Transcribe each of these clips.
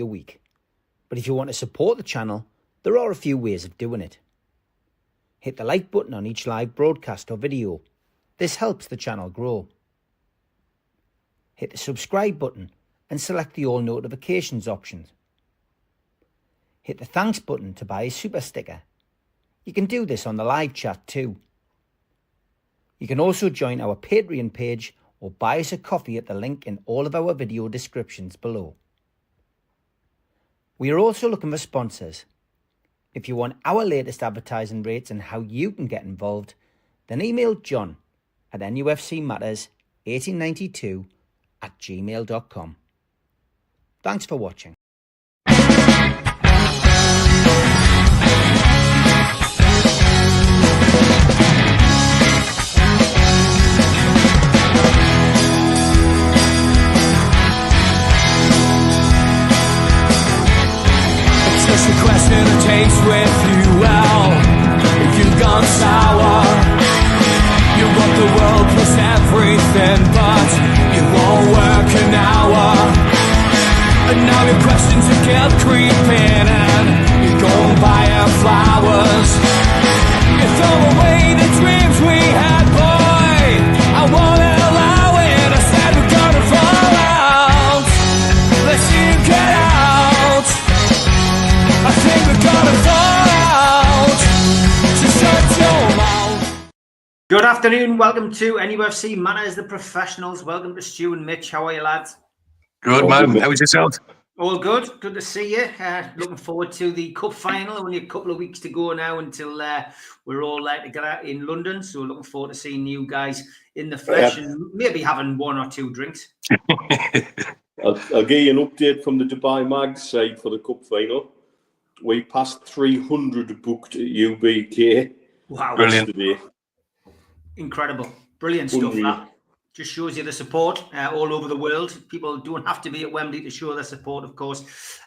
a week. But if you want to support the channel, there are a few ways of doing it. Hit the like button on each live broadcast or video. This helps the channel grow. Hit the subscribe button and select the all notifications option. Hit the thanks button to buy a super sticker. You can do this on the live chat too. You can also join our Patreon page or buy us a coffee at the link in all of our video descriptions below. We are also looking for sponsors. If you want our latest advertising rates and how you can get involved, then email John at nufcmatters1892@gmail.com. Thanks for watching. The question of taste with you, well, you've gone sour. You want the world plus everything, but you won't work an hour. And now your questions are kept creeping, and you go and buy her flowers. You throw away the dreams we had, boy. I won't allow it. I said we're gonna fall out. Let's see you get out. I think we're gonna fall out. So shut your mouth. Good afternoon. Welcome to NUFC Matters, the professionals. Welcome to Stu and Mitch. How are you, lads? Good, man. How was yourself? All good. Good to see you. Looking forward to the cup final. Only a couple of weeks to go now until we're all together in London. So looking forward to seeing you guys in the flesh and maybe having one or two drinks. I'll give you an update from the Dubai Mag side for the cup final. We passed 300 booked at UBK. Wow. Brilliant. Today. Incredible. Brilliant stuff. That just shows you the support all over the world. People don't have to be at Wembley to show their support, of course.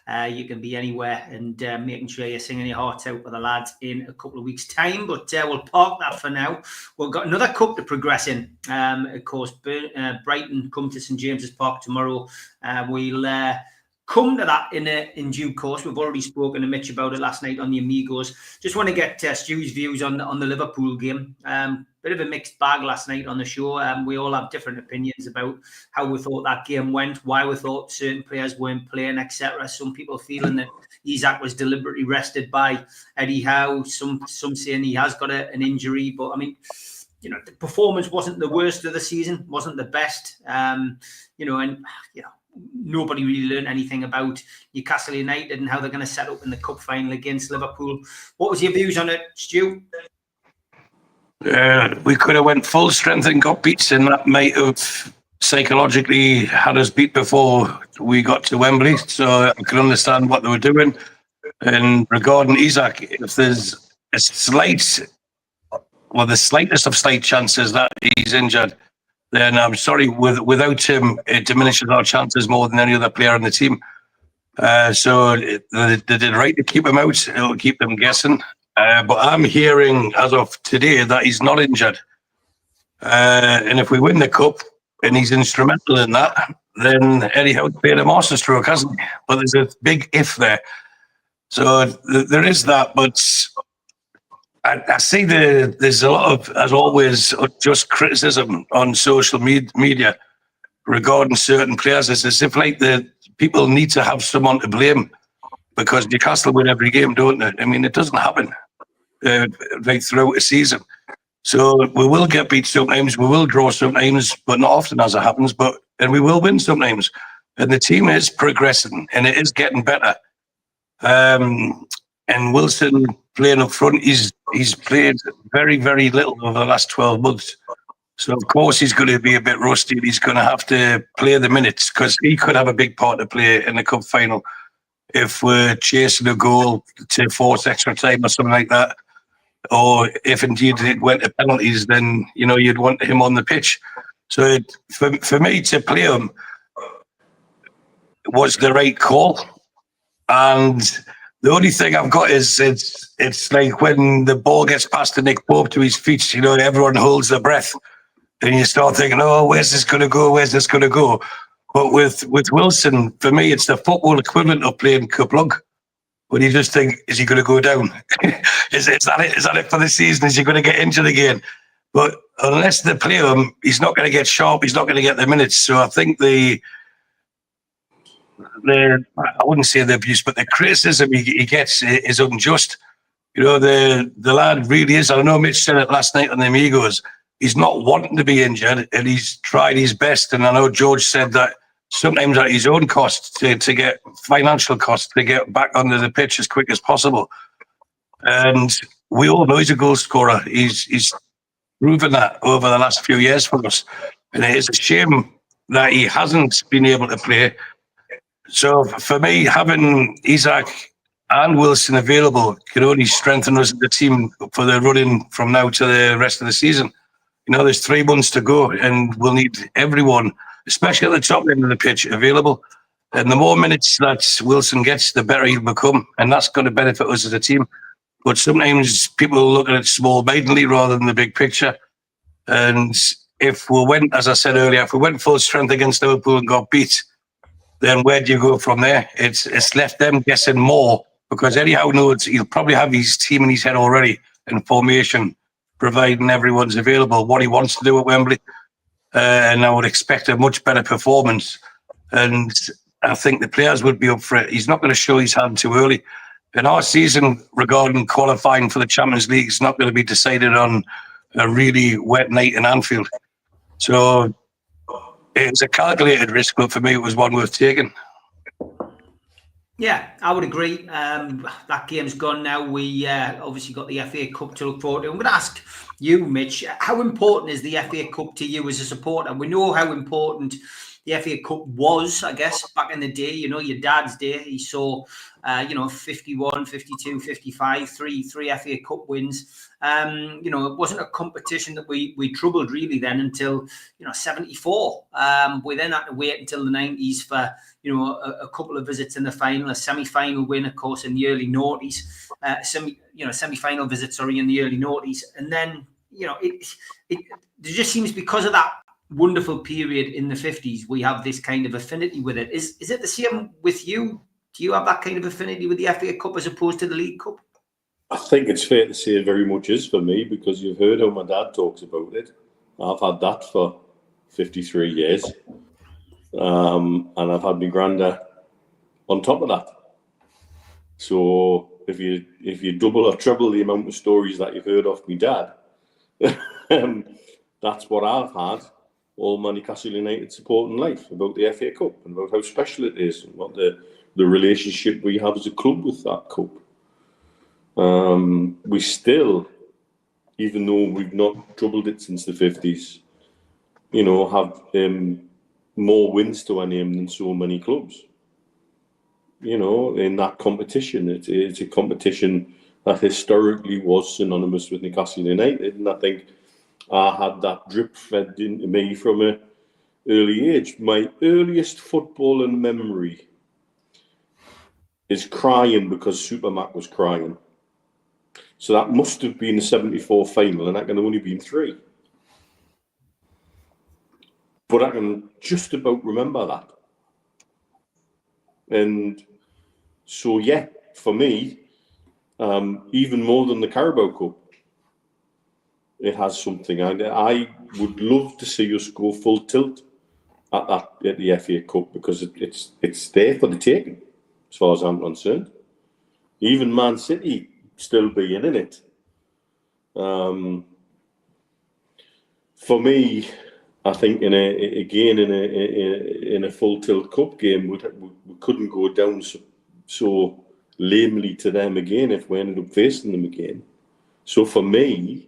You can be anywhere and making sure you're singing your heart out with the lads in a couple of weeks' time. But we'll park that for now. We've got another cup to progress in. Of course, Brighton come to St James's Park tomorrow. We'll come to that in due course. We've already spoken to Mitch about it last night on the Amigos. Just want to get Stu's views on the Liverpool game. Bit of a mixed bag last night on the show. We all have different opinions about how we thought that game went, why we thought certain players weren't playing, etc. Some people feeling that Isak was deliberately rested by Eddie Howe. Some saying he has got an injury. But I mean, the performance wasn't the worst of the season, wasn't the best. Nobody really learned anything about Newcastle United and how they're going to set up in the cup final against Liverpool. What was your views on it, Stu? We could have went full strength and got beats, and that might have psychologically had us beat before we got to Wembley. So I can understand what they were doing. And regarding Isak, if there's the slightest of slight chances that he's injured, then I'm sorry, without him, it diminishes our chances more than any other player on the team. So they did right to keep him out. It'll keep them guessing. But I'm hearing, as of today, that he's not injured. And if we win the cup and he's instrumental in that, then Eddie Howe's paid a masterstroke, hasn't he? But there's a big if there. So there is that, but I see there's a lot of, as always, just criticism on social media regarding certain players. It's as if the people need to have someone to blame because Newcastle win every game, don't they? I mean, it doesn't happen throughout a season. So we will get beat sometimes, we will draw sometimes, but not often as it happens. And we will win sometimes. And the team is progressing and it is getting better. And Wilson playing up front, he's played very, very little over the last 12 months. So, of course, he's going to be a bit rusty. He's going to have to play the minutes because he could have a big part to play in the cup final if we're chasing a goal to force extra time or something like that. Or if indeed it went to penalties, then, you'd want him on the pitch. So for me to play him was the right call. And the only thing I've got is it's like when the ball gets past to Nick Pope to his feet, everyone holds their breath. And you start thinking, oh, where's this going to go? Where's this going to go? But with Wilson, for me, it's the football equivalent of playing cup lug. When you just think, is he going to go down? is that it? Is that it for the season? Is he going to get injured again? But unless they play him, he's not going to get sharp. He's not going to get the minutes. So I think I wouldn't say the abuse, but the criticism he gets is unjust. You know, the lad really is. I know Mitch said it last night on the Amigos. He's not wanting to be injured, and he's tried his best. And I know George said that sometimes at his own cost to get financial cost to get back onto the pitch as quick as possible. And we all know he's a goal scorer. He's proven that over the last few years for us. And it is a shame that he hasn't been able to play. So for me, having Isaac and Wilson available can only strengthen us as a team for the running from now to the rest of the season. You know, there's 3 months to go, and we'll need everyone, especially at the top end of the pitch, available. And the more minutes that Wilson gets, the better he'll become. And that's going to benefit us as a team. But sometimes people look at it small-mindedly rather than the big picture. And if we went, as I said earlier, if we went full strength against Liverpool and got beat, then where do you go from there? It's left them guessing more, because anyhow knows he'll probably have his team in his head already in formation, providing everyone's available, what he wants to do at Wembley. And I would expect a much better performance. And I think the players would be up for it. He's not going to show his hand too early. And our season regarding qualifying for the Champions League is not going to be decided on a really wet night in Anfield. So it's a calculated risk, but for me, it was one worth taking. Yeah, I would agree. That game's gone now. We obviously got the FA Cup to look forward to. I'm going to ask you, Mitch, how important is the FA Cup to you as a supporter? We know how important the FA Cup was, I guess, back in the day. You know, your dad's day, he saw, 51, 52, 55, three FA Cup wins. It wasn't a competition that we troubled really then until, 74. We then had to wait until the 90s for, a couple of visits in the final, a semi-final win, of course, in the early noughties, semi-final visit, in the early noughties. And then, it just seems because of that wonderful period in the 50s, we have this kind of affinity with it. Is it the same with you? Do you have that kind of affinity with the FA Cup as opposed to the League Cup? I think it's fair to say it very much is for me, because you've heard how my dad talks about it. I've had that for 53 years. And I've had my granddad on top of that. So if you double or treble the amount of stories that you've heard of my dad, that's what I've had all my Newcastle United supporting life, about the FA Cup and about how special it is and what the relationship we have as a club with that cup. We still, even though we've not troubled it since the 50s, have more wins to our name than so many clubs. In that competition, it's a competition that historically was synonymous with Newcastle United, and I think I had that drip fed into me from an early age. My earliest footballing memory is crying because Super Mac was crying. So that must have been the 74 final, and that can only been 3. But I can just about remember that. And so, yeah, for me, even more than the Carabao Cup, it has something. I would love to see us go full tilt at the FA Cup, because it's there for the taking, as far as I'm concerned. Even Man City still being in it. For me, I think in a full tilt cup game, we couldn't go down so lamely to them again if we ended up facing them again. So for me,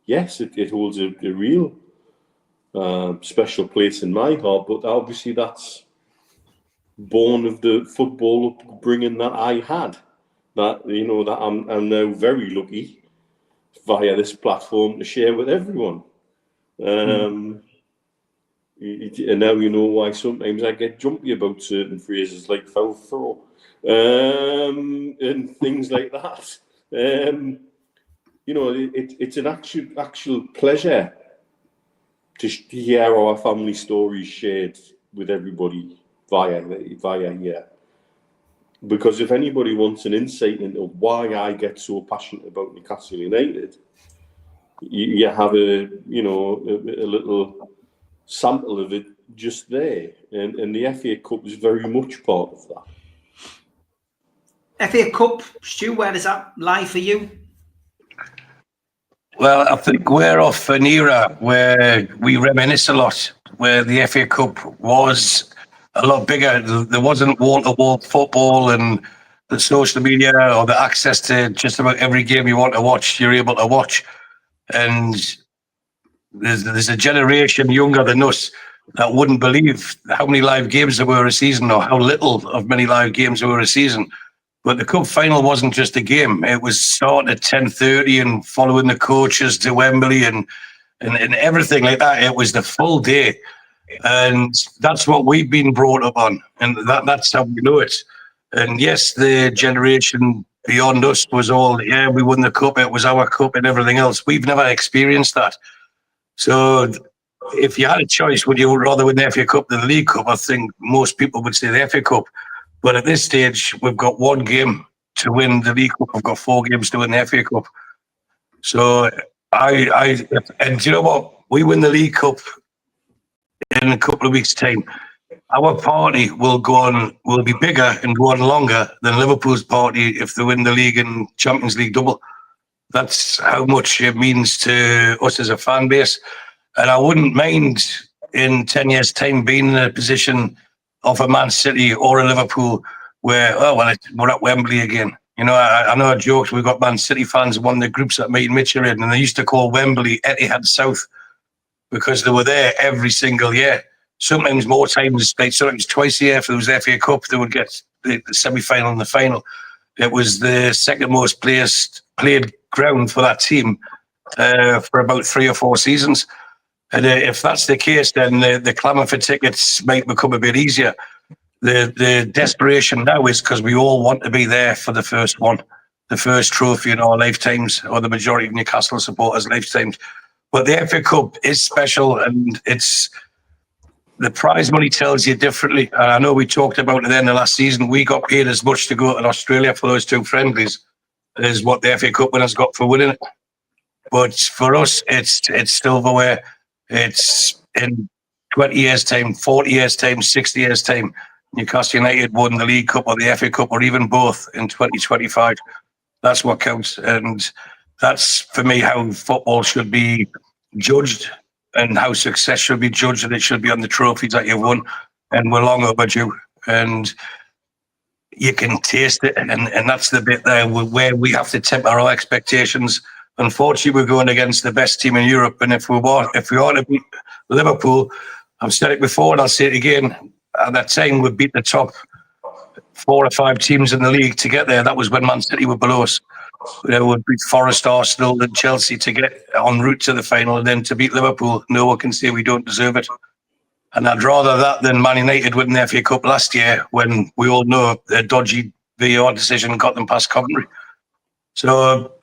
yes, it holds a real special place in my heart. But obviously, that's born of the football upbringing that I had. That I'm now very lucky via this platform to share with everyone. And now you know why sometimes I get jumpy about certain phrases like foul throw and things like that. It's an actual pleasure to hear our family stories shared with everybody via here. Because if anybody wants an insight into why I get so passionate about Newcastle United, you have a little sample of it just there, and the FA Cup is very much part of that. FA Cup, Stu, where does that lie for you? Well, I think we're off an era where we reminisce a lot, where the FA Cup was a lot bigger. There wasn't wall-to-wall football and the social media or the access to just about every game you want to watch, you're able to watch. And there's a generation younger than us that wouldn't believe how many live games there were a season or how little of many live games there were a season. But the cup final wasn't just a game. It was starting at 10:30 and following the coaches to Wembley and everything like that. It was the full day. And that's what we've been brought up on. And that's how we know it. And yes, the generation beyond us was all, yeah, we won the cup. It was our cup and everything else. We've never experienced that. So if you had a choice, would you rather win the FA Cup than the League Cup? I think most people would say the FA Cup. But at this stage, we've got one game to win the League Cup. We've got 4 games to win the FA Cup. So and you know what? We win the League Cup in a couple of weeks' time. Our party will be bigger and go on longer than Liverpool's party if they win the league and Champions League double. That's how much it means to us as a fan base. And I wouldn't mind in 10 years' time being in a position of a Man City or a Liverpool where, we're at Wembley again. You know, I know I joked, we've got Man City fans, one of the groups that meet in Metrocentre, and they used to call Wembley Etihad South because they were there every single year. Sometimes more times, like sometimes twice a year. If there was the FA Cup, they would get the semi-final and the final. It was the second most played ground for that team for about 3 or 4 seasons. And if that's the case, then the clamour for tickets might become a bit easier. The desperation now is because we all want to be there for the first one, the first trophy in our lifetimes, or the majority of Newcastle supporters' lifetimes. But the FA Cup is special, and the prize money tells you differently. I know we talked about it then the last season. We got paid as much to go to Australia for those 2 friendlies as what the FA Cup winners got for winning it. But for us, it's silverware. It's in 20 years' time, 40 years' time, 60 years' time. Newcastle United won the League Cup or the FA Cup or even both in 2025. That's what counts. And that's, for me, how football should be judged and how success should be judged, and it should be on the trophies that you've won. And we're long overdue. And you can taste it. And that's the bit there where we have to temper our expectations. Unfortunately, we're going against the best team in Europe. And if we want to beat Liverpool, I've said it before and I'll say it again, at that time we beat the top 4 or 5 teams in the league to get there. That was when Man City were below us. We would beat Forest, Arsenal and Chelsea to get en route to the final, and then to beat Liverpool, no one can say we don't deserve it. And I'd rather that than Man United winning the FA Cup last year when we all know a dodgy VAR decision got them past Coventry. So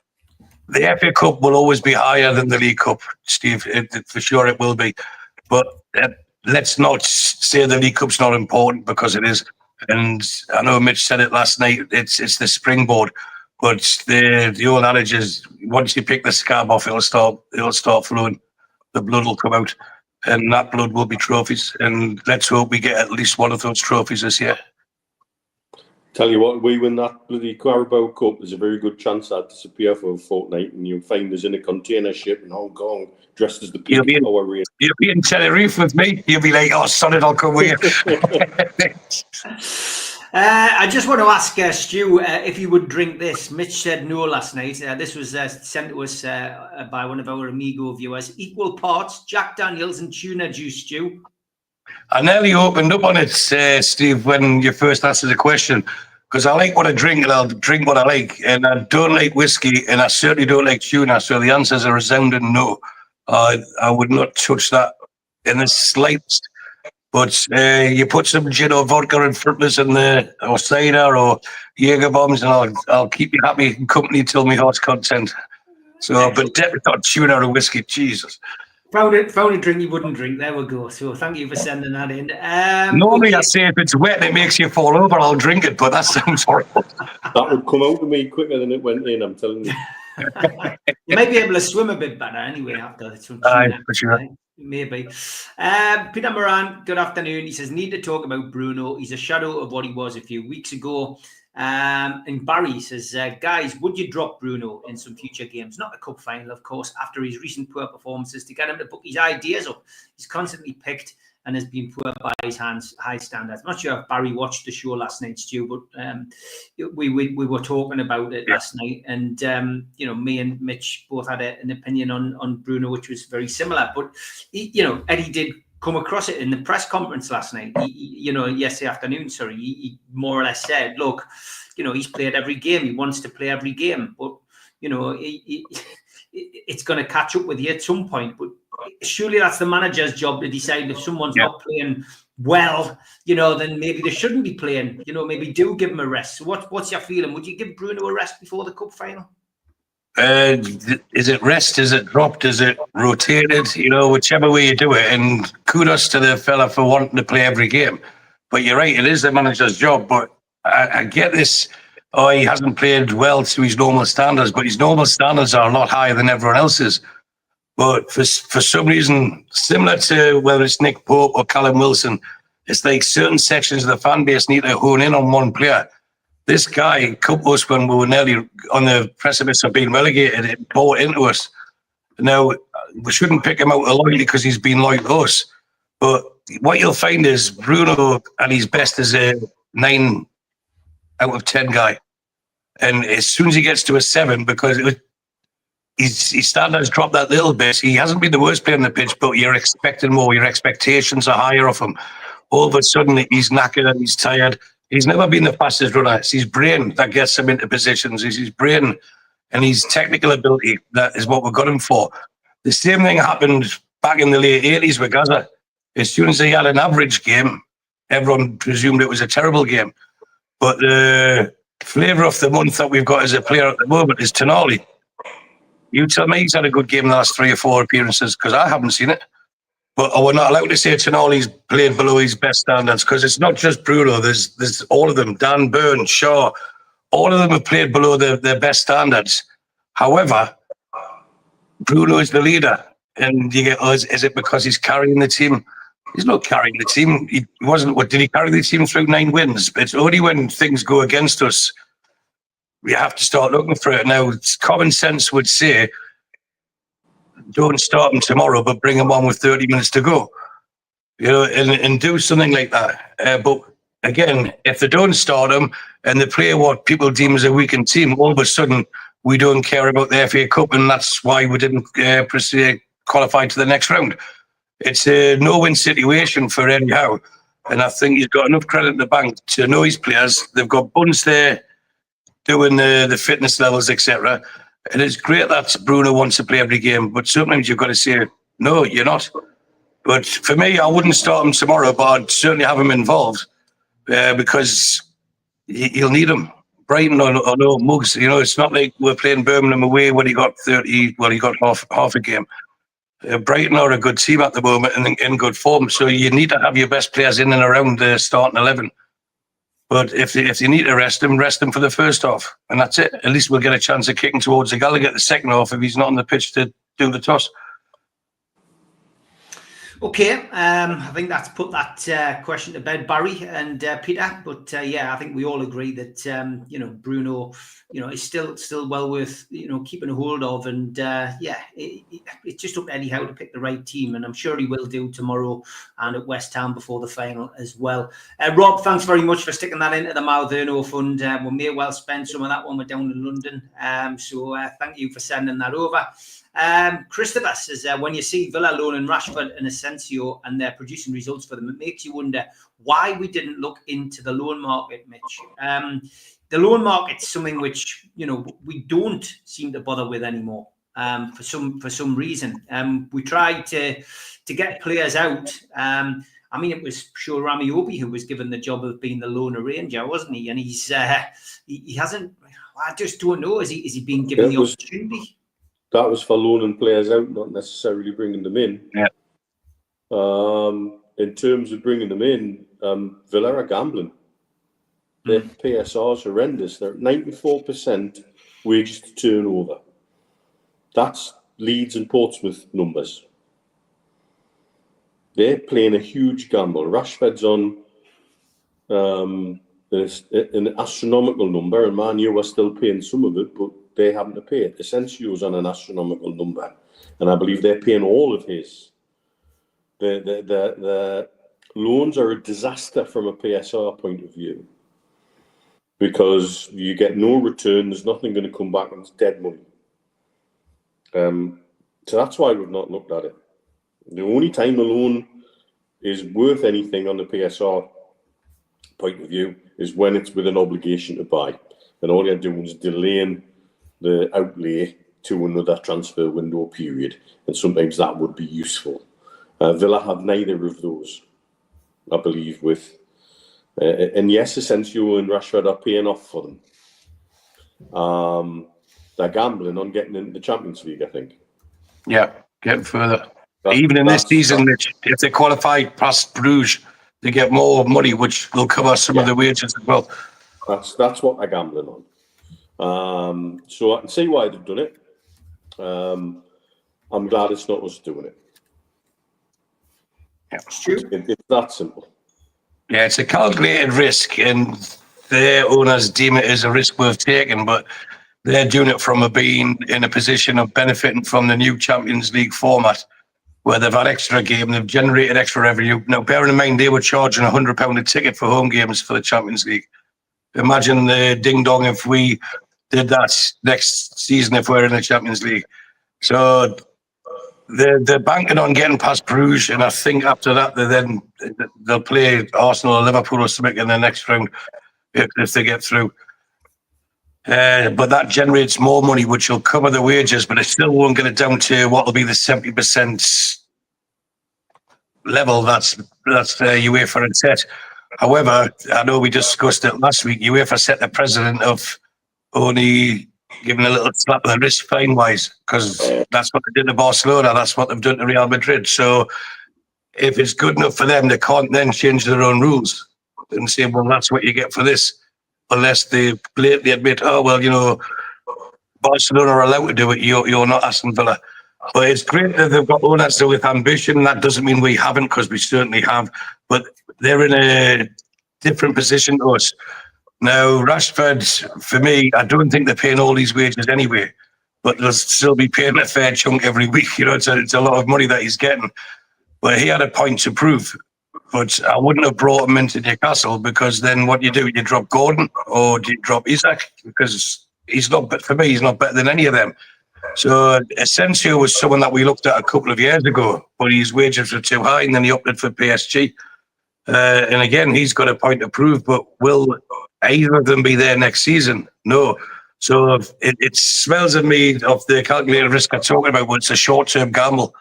the FA Cup will always be higher than the League Cup, Steve. For sure it will be. But let's not say the League Cup's not important, because it is. And I know Mitch said it last night, it's the springboard. But the old adage is, once you pick the scab off, it'll start flowing. The blood will come out, and that blood will be trophies. And let's hope we get at least one of those trophies this year. Tell you what, we win that bloody Carabao Cup, there's a very good chance I'd disappear for a fortnight, and you'll find us in a container ship in Hong Kong, dressed as the peak power race. You'll be in Tenerife with me. You'll be like, oh, son, I'll come with you. I just want to ask Stu if he would drink this. Mitch said no last night. This was sent to us by one of our Amigo viewers. Equal parts Jack Daniels and tuna juice, Stu. I nearly opened up on it, Steve, when you first answered the question, because I like what I drink and I'll drink what I like. And I don't like whiskey, and I certainly don't like tuna. So the answer is a resounding no. I would not touch that in the slightest. But you put some gin or vodka in front of us, or cider or Jaeger bombs, and I'll keep you happy and company till my heart's content. So, but definitely not tuna or whiskey, Jesus. Found a drink you wouldn't drink. There we go. So thank you for sending that in. Normally, okay. I say if it's wet and it makes you fall over, I'll drink it, but that sounds horrible. That would come out of me quicker than it went in, I'm telling you. You might be able to swim a bit better anyway after the tuna. For sure. Maybe. Peter Moran, good afternoon. He says, need to talk about Bruno. He's a shadow of what he was a few weeks ago. And Barry says, guys, would you drop Bruno in some future games? Not the cup final, of course, after his recent poor performances, to get him to book his ideas up. He's constantly picked and has been poor by his high standards. I'm not sure if Barry watched the show last night, Stu, but we were talking about it last night, and me and Mitch both had an opinion on Bruno, which was very similar. But Eddie did come across it in the press conference last night. Yesterday afternoon. Sorry, he more or less said, "Look, he's played every game. He wants to play every game, but it's going to catch up with you at some point. But surely that's the manager's job to decide if someone's not playing well, then maybe they shouldn't be playing. Maybe do give him a rest. So what's your feeling? Would you give Bruno a rest before the cup final? Is it rest? Is it dropped? Is it rotated? Whichever way you do it. And kudos to the fella for wanting to play every game. But you're right, it is the manager's job. But I get this. Oh, he hasn't played well to his normal standards, but his normal standards are a lot higher than everyone else's. But for some reason, similar to whether it's Nick Pope or Callum Wilson, it's like certain sections of the fan base need to hone in on one player. This guy, Campos, when we were nearly on the precipice of being relegated, it bought into us. Now, we shouldn't pick him out of loyalty because he's been loyal to us. But what you'll find is Bruno at his best is a 9 out of 10 guy. And as soon as he gets to a 7, because his standards dropped that little bit, he hasn't been the worst player on the pitch, but you're expecting more. Your expectations are higher of him. All of a sudden, he's knackered and he's tired. He's never been the fastest runner. It's his brain that gets him into positions. It's his brain and his technical ability. That is what we got him for. The same thing happened back in the late 80s with Gaza. As soon as he had an average game, everyone presumed it was a terrible game. But the flavour of the month that we've got as a player at the moment is Tonali. You tell me he's had a good game in the last 3 or 4 appearances, because I haven't seen it. But we're not allowed to say Tonali's played below his best standards, because it's not just Bruno. There's all of them. Dan Burn, Shaw, all of them have played below their best standards. However, Bruno is the leader. And you get, is it because he's carrying the team? He's not carrying the team. He wasn't. What did he carry the team through 9 wins? It's only when things go against us we have to start looking for it. Now, common sense would say, don't start him tomorrow, but bring him on with 30 minutes to go. And do something like that. But again, if they don't start him and they play what people deem as a weakened team, all of a sudden we don't care about the FA Cup, and that's why we didn't qualify to the next round. It's a no-win situation for Eddie Howe, and I think he's got enough credit in the bank to know his players. They've got Buns there doing the fitness levels, etc. And it's great that Bruno wants to play every game, but sometimes you've got to say, no, you're not. But for me, I wouldn't start him tomorrow, but I'd certainly have him involved because he'll need him. Brighton or no Mugs, it's not like we're playing Birmingham away when he got 30, well, he got half a game. Brighton are a good team at the moment and in good form, so you need to have your best players in and around the starting 11. But if you need to rest him for the first half, and that's it. At least we'll get a chance of kicking towards the Gallagher the second half if he's not on the pitch to do the toss. Okay, I think that's put that question to bed, Barry and Peter. But I think we all agree that Bruno, is still well worth keeping a hold of, and it's just up to Eddie Howe to pick the right team, and I'm sure he will do tomorrow and at West Ham before the final as well. Rob, thanks very much for sticking that into the Malverno Fund. We may well spend some of that when we're down in London. So thank you for sending that over. Christopher says, when you see Villa loaning Rashford and Asensio and they're producing results for them, it makes you wonder why we didn't look into the loan market, Mitch. The loan market's something which we don't seem to bother with anymore. For some reason, we tried to get players out. It was sure Rami Obi who was given the job of being the loan arranger, wasn't he? And he hasn't. I just don't know. Is he being given the opportunity? that was for loaning players out, not necessarily bringing them in. Yeah. In terms of bringing them in, Villa are gambling. Their PSR is horrendous. They're at 94% wages to turnover. That's Leeds and Portsmouth numbers. They're playing a huge gamble. Rashford's on an astronomical number, and Man U are still paying some of it, but they haven't to pay it. Asensio's on an astronomical number, and I believe they're paying all of his. The loans are a disaster from a PSR point of view because you get no return. There's nothing going to come back, and it's dead money. So that's why we've not looked at it. The only time a loan is worth anything on the PSR point of view is when it's with an obligation to buy, and all you're doing is delaying the outlay to another transfer window period, and sometimes that would be useful. Villa have neither of those, I believe, with and yes, Asensio and Rashford are paying off for them. They're gambling on getting into the Champions League, I think. Yeah, getting further. Even in this season, if they qualify past Bruges, they get more money, which will cover some of the wages as well. That's what they're gambling on. So I can see why they've done it. I'm glad it's not us doing it. Yeah. It's that simple. Yeah, it's a calculated risk, and their owners deem it as a risk worth taking, but they're doing it from being in a position of benefiting from the new Champions League format, where they've had extra game, they've generated extra revenue. Now, bearing in mind, they were charging £100 a ticket for home games for the Champions League. Imagine the ding-dong if we did that next season if we're in the Champions League. So they're banking on getting past Bruges, and I think after that they'll play Arsenal or Liverpool or something in the next round if they get through. But that generates more money, which will cover the wages, but it still won't get it down to what will be the 70% level that's UEFA had set. However, I know we discussed it last week. UEFA set the precedent of only giving a little slap on the wrist fine-wise, because that's what they did to Barcelona. That's what they've done to Real Madrid. So if it's good enough for them, they can't then change their own rules and say, well, that's what you get for this, unless they blatantly admit, oh, well, you know, Barcelona are allowed to do it. You're not Aston Villa. But it's great that they've got owners with ambition. That doesn't mean we haven't, because we certainly have. But they're in a different position to us. Now, Rashford, for me, I don't think they're paying all these wages anyway, but they'll still be paying a fair chunk every week. You know, it's a lot of money that he's getting. But he had a point to prove. But I wouldn't have brought him into Newcastle, because then what you do, you drop Gordon or do you drop Isak? Because he's not, but for me, he's not better than any of them. So Asensio was someone that we looked at a couple of years ago, but his wages were too high, and then he opted for PSG. And again, he's got a point to prove, but will either of them be there next season? No. So it smells at me of the calculated risk I'm talking about, but it's a short-term gamble.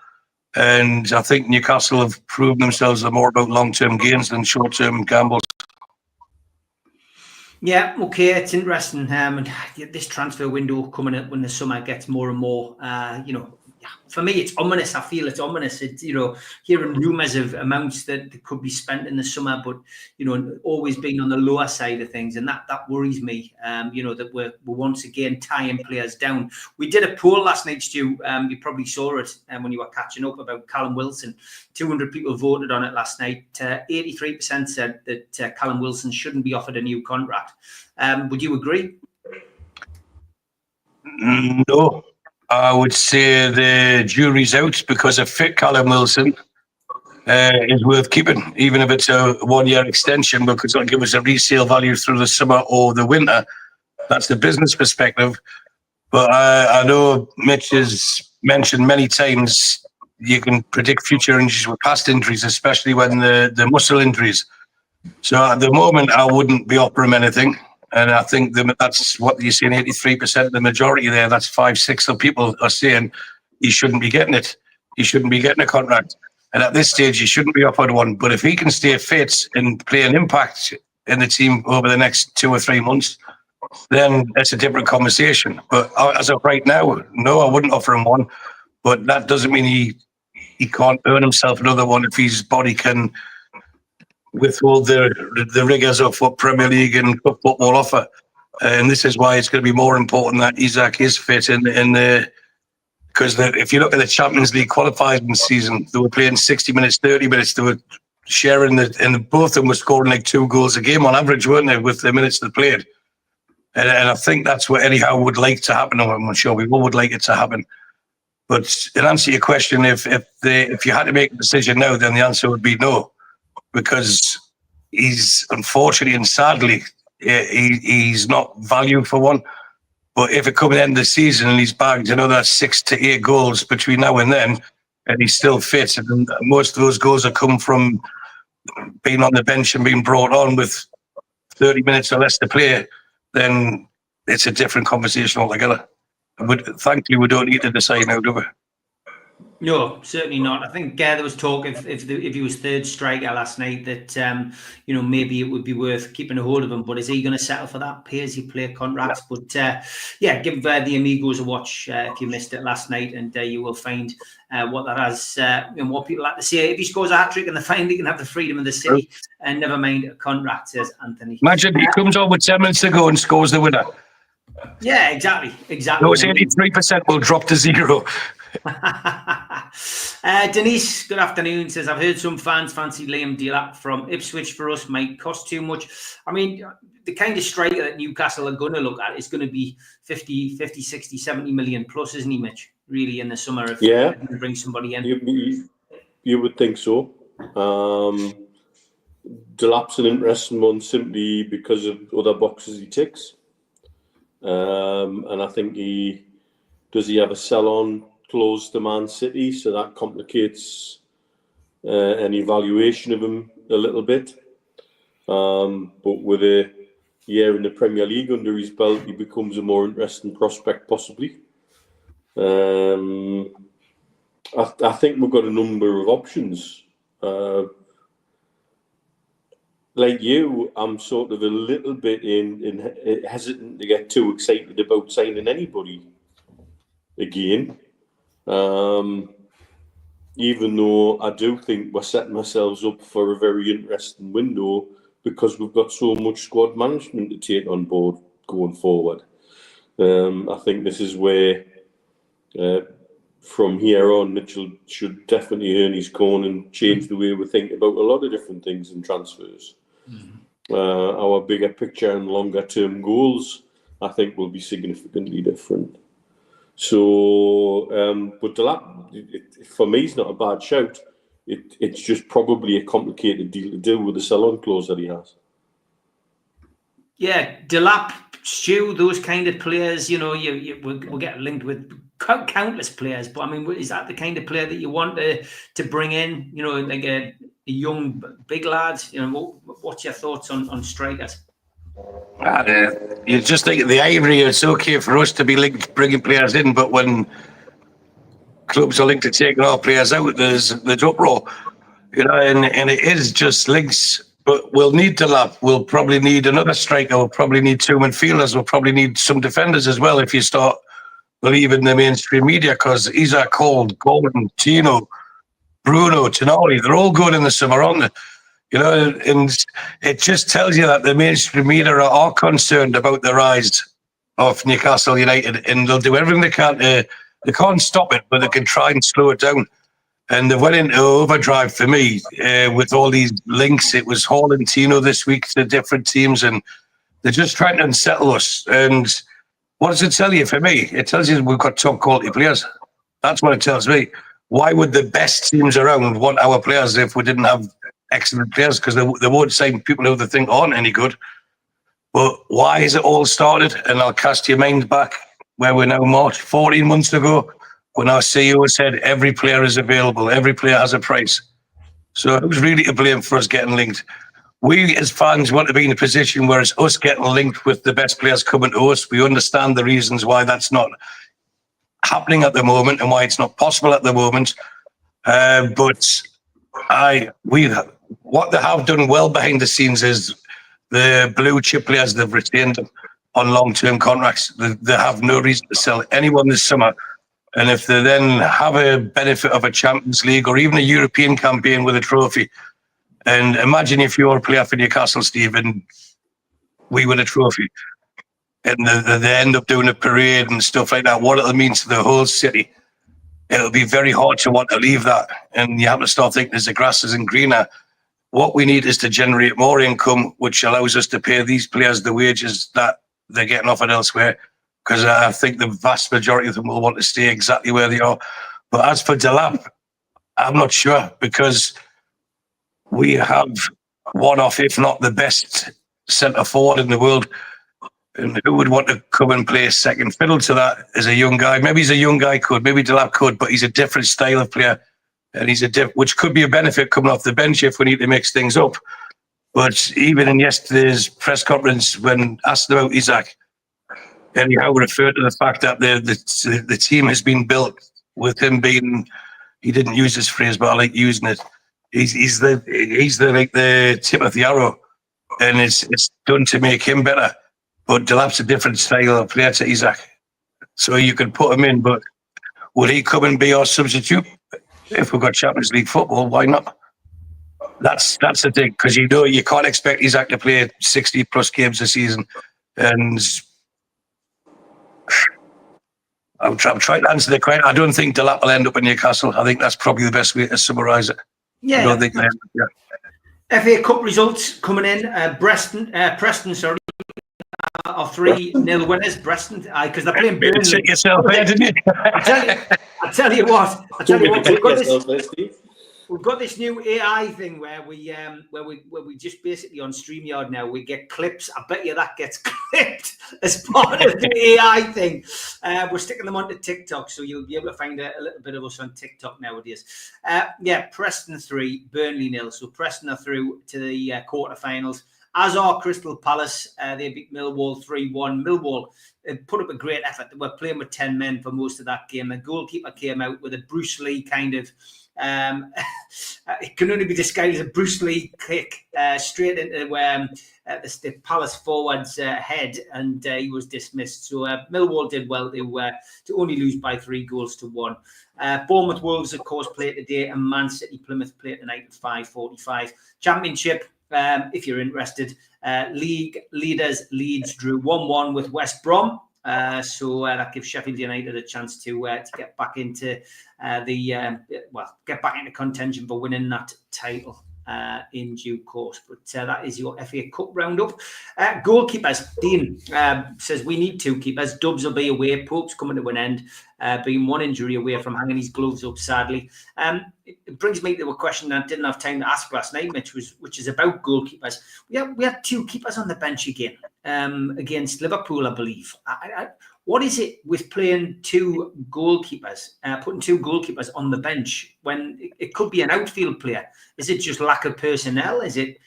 And I think Newcastle have proven themselves are more about long-term gains than short-term gambles. Yeah, okay, it's interesting. And this transfer window coming up when the summer gets more and more, for me, it's ominous. I feel it's ominous. It's, hearing rumours of amounts that could be spent in the summer, but, always being on the lower side of things. And that worries me, that we're once again tying players down. We did a poll last night, Stu. You probably saw it when you were catching up about Callum Wilson. 200 people voted on it last night. 83% said that Callum Wilson shouldn't be offered a new contract. Would you agree? No. I would say the jury's out, because a fit Callum Wilson is worth keeping, even if it's a one-year extension, because it'll give us a resale value through the summer or the winter. That's the business perspective. But I know Mitch has mentioned many times you can predict future injuries with past injuries, especially when the muscle injuries. So at the moment, I wouldn't be offering him anything. And I think that's what you're saying, 83%, the majority there, that's 5/6 of people are saying he shouldn't be getting it. He shouldn't be getting a contract. And at this stage, he shouldn't be offered one. But if he can stay fit and play an impact in the team over the next 2 or 3 months, then it's a different conversation. But as of right now, no, I wouldn't offer him one. But that doesn't mean he can't earn himself another one if his body can withhold the rigours of what Premier League and club football offer. And this is why it's going to be more important that Isak is fit in the. Because if you look at the Champions League qualifying season, they were playing 60 minutes, 30 minutes. They were sharing and both of them were scoring like 2 goals a game on average, weren't they, with the minutes they played? And I think that's what Eddie Howe would like to happen. I'm sure we all would like it to happen. But in answer to your question, if you had to make a decision now, then the answer would be no, because he's unfortunately and sadly he's not valued for one. But if it comes the end of the season and he's bagged another 6 to 8 goals between now and then, and he's still fit, and most of those goals have come from being on the bench and being brought on with 30 minutes or less to play, then it's a different conversation altogether. But thankfully, we don't need to decide now, do we? No, certainly not. I think there was talk if he was third striker last night that maybe it would be worth keeping a hold of him. But is he going to settle for that pay-as-you-play contracts? Yeah. But give the Amigos a watch if you missed it last night, and you will find what that has and what people like to say. If he scores a hat-trick in the final, he can have the freedom of the city, and never mind a contract, says Anthony. Imagine he comes on with 10 minutes to go and scores the winner. Yeah, exactly. Those 83% will drop to 0. Denise, good afternoon, says, I've heard some fans fancy Liam Delap from Ipswich for us, might cost too much. I mean, the kind of striker that Newcastle are going to look at is going to be 50, 60, 70 million plus, isn't he, Mitch? Really, in the summer, if you bring somebody in. You would think so. Delap's an interesting one simply because of other boxes he ticks. And I think does he have a sell-on clause to Man City, so that complicates an evaluation of him a little bit. But with a year in the Premier League under his belt, he becomes a more interesting prospect, possibly. I think we've got a number of options. Like you, I'm sort of a little bit hesitant to get too excited about signing anybody again. Even though I do think we're setting ourselves up for a very interesting window because we've got so much squad management to take on board going forward. I think this is where, from here on, Mitchell should definitely earn his corn and change the way we think about a lot of different things in transfers. Our bigger picture and longer term goals, I think, will be significantly different. So, but Delap, for me, is not a bad shout. It's just probably a complicated deal to do with the sell-on clause that he has. Yeah, Delap, Stu, those kind of players, we'll get linked with countless players. But I mean, is that the kind of player that you want to bring in? Like a young big lad. What's your thoughts on strikers? You just think the Ivory, it's okay for us to be linked bringing players in, but when clubs are linked to taking our players out, there's uproar, and it is just links. But we'll need Delap. We'll probably need another striker. We'll probably need 2 midfielders. We'll probably need some defenders as well if you start believing the mainstream media, because Isak called Gordon, Tino, Bruno, Tonali, they're all good in the summer, aren't they? And it just tells you that the mainstream media are concerned about the rise of Newcastle United, and they'll do everything they can. They can't stop it, but they can try and slow it down. And they went into overdrive for me with all these links. It was Hall and Tino this week to different teams, and they're just trying to unsettle us. And what does it tell you for me? It tells you we've got top quality players. That's what it tells me. Why would the best teams around want our players if we didn't have excellent players? Because they won't sign people who they think aren't any good. But why has it all started? And I'll cast your mind back where we're now, March, 14 months ago, when our CEO said every player is available, every player has a price. So it was really to blame for us getting linked. We as fans want to be in a position where it's us getting linked with the best players coming to us. We understand the reasons why that's not happening at the moment and why it's not possible at the moment. But what they have done well behind the scenes is the blue chip players they've retained them. on long-term contracts. They have no reason to sell anyone this summer. And if they then have a benefit of a Champions League or even a European campaign with a trophy, and imagine if you're a player for Newcastle, Steve, and we win a trophy, and they end up doing a parade and stuff like that, what it'll mean to the whole city. It'll be very hard to want to leave that. And you have to start thinking as the grass isn't greener. What we need is to generate more income, which allows us to pay these players the wages that they're getting offered elsewhere. Because I think the vast majority of them will want to stay exactly where they are. But as for Delap, I'm not sure, because we have one of, if not the best centre forward in the world. And who would want to come and play second fiddle to that as a young guy? Maybe he's a young guy could, maybe Delap could, but he's a different style of player. And he's which could be a benefit coming off the bench if we need to mix things up. But even in yesterday's press conference, when asked about Isaac, anyhow referred to the fact that the team has been built with him being, he didn't use this phrase, but I like using it. He's the like the tip of the arrow, and it's done to make him better. But Delap's a different style of player to Isaac, so you could put him in. But would he come and be our substitute if we've got Champions League football? Why not? That's the thing, because you can't expect Isaac to play 60 plus games a season, and I'm trying to answer the question. I don't think Delap will end up in Newcastle. I think that's probably the best way to summarise it. Yeah. I don't think FA Cup results coming in. Preston, are 3-0 winners. Preston, because they're playing Burnley. Check yourself there, didn't you? I tell you what. We've got this new AI thing where we just basically on StreamYard now we get clips. I bet you that gets clipped as part of the AI thing. We're sticking them onto TikTok, so you'll be able to find a little bit of us on TikTok nowadays. Preston 3, Burnley 0. So Preston are through to the quarterfinals. As are Crystal Palace. They beat Millwall 3-1. Millwall put up a great effort. They were playing with 10 men for most of that game. The goalkeeper came out with a Bruce Lee kind of it can only be described as a Bruce Lee kick straight into the Palace forward's head, and he was dismissed. So Millwall did well to only lose by 3-1. Bournemouth Wolves, of course, play today, and Man City Plymouth play tonight at 5:45. Championship, if you're interested, league leaders Leeds drew 1-1 with West Brom. So that gives Sheffield United a chance to get back into get back into contention for winning that title in due course. But that is your FA Cup roundup. Goalkeepers. Dean says we need 2 keepers. Dubs will be away. Pope's coming to an end, being one injury away from hanging his gloves up, sadly. It brings me to a question that I didn't have time to ask last night, which is about goalkeepers. We had 2 keepers on the bench again against Liverpool, I believe. What is it with playing 2 goalkeepers, putting 2 goalkeepers on the bench when it could be an outfield player? Is it just lack of personnel? Is it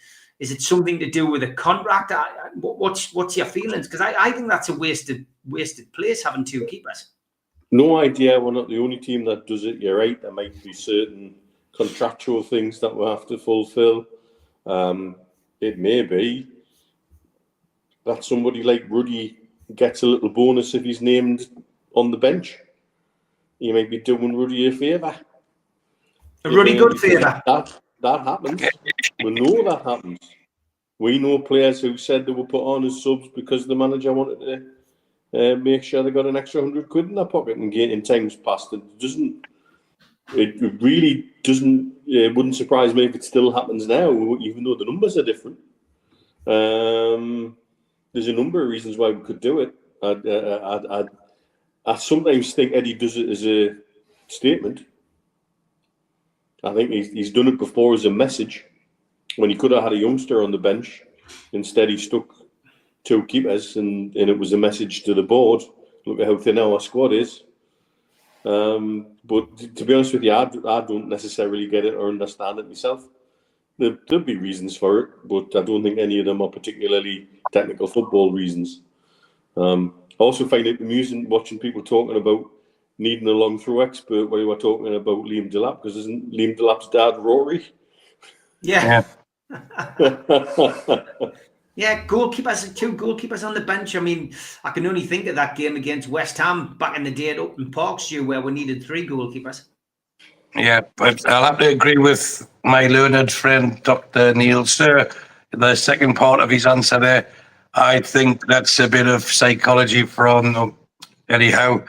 something to do with a contract? What's your feelings? Because I think that's a wasted place, having 2 keepers. No idea. We're not the only team that does it. You're right. There might be certain contractual things that we have to fulfill. It may be that somebody like Ruddy gets a little bonus if he's named on the bench. You might be doing Ruddy a favour. A Ruddy good favour. That happens. We know that happens. We know players who said they were put on as subs because the manager wanted to make sure they got an extra 100 quid in their pocket and in times past. It really doesn't. It wouldn't surprise me if it still happens now, even though the numbers are different. There's a number of reasons why we could do it. I sometimes think Eddie does it as a statement. I think he's done it before as a message. When he could have had a youngster on the bench, instead he stuck 2 keepers, and it was a message to the board. Look at how thin our squad is. But to be honest with you, I don't necessarily get it or understand it myself. There'll be reasons for it, but I don't think any of them are particularly technical football reasons. I also find it amusing watching people talking about needing a long throw expert while you were talking about Liam Delap, because isn't Liam Delap's dad Rory? Yeah. Yeah, goalkeepers, 2 goalkeepers on the bench. I mean, I can only think of that game against West Ham back in the day at Upton Park, Stu, where we needed 3 goalkeepers. Yeah, but I'll have to agree with my learned friend, Dr. Neil Sir. The second part of his answer there, I think that's a bit of psychology from Eddie Howe.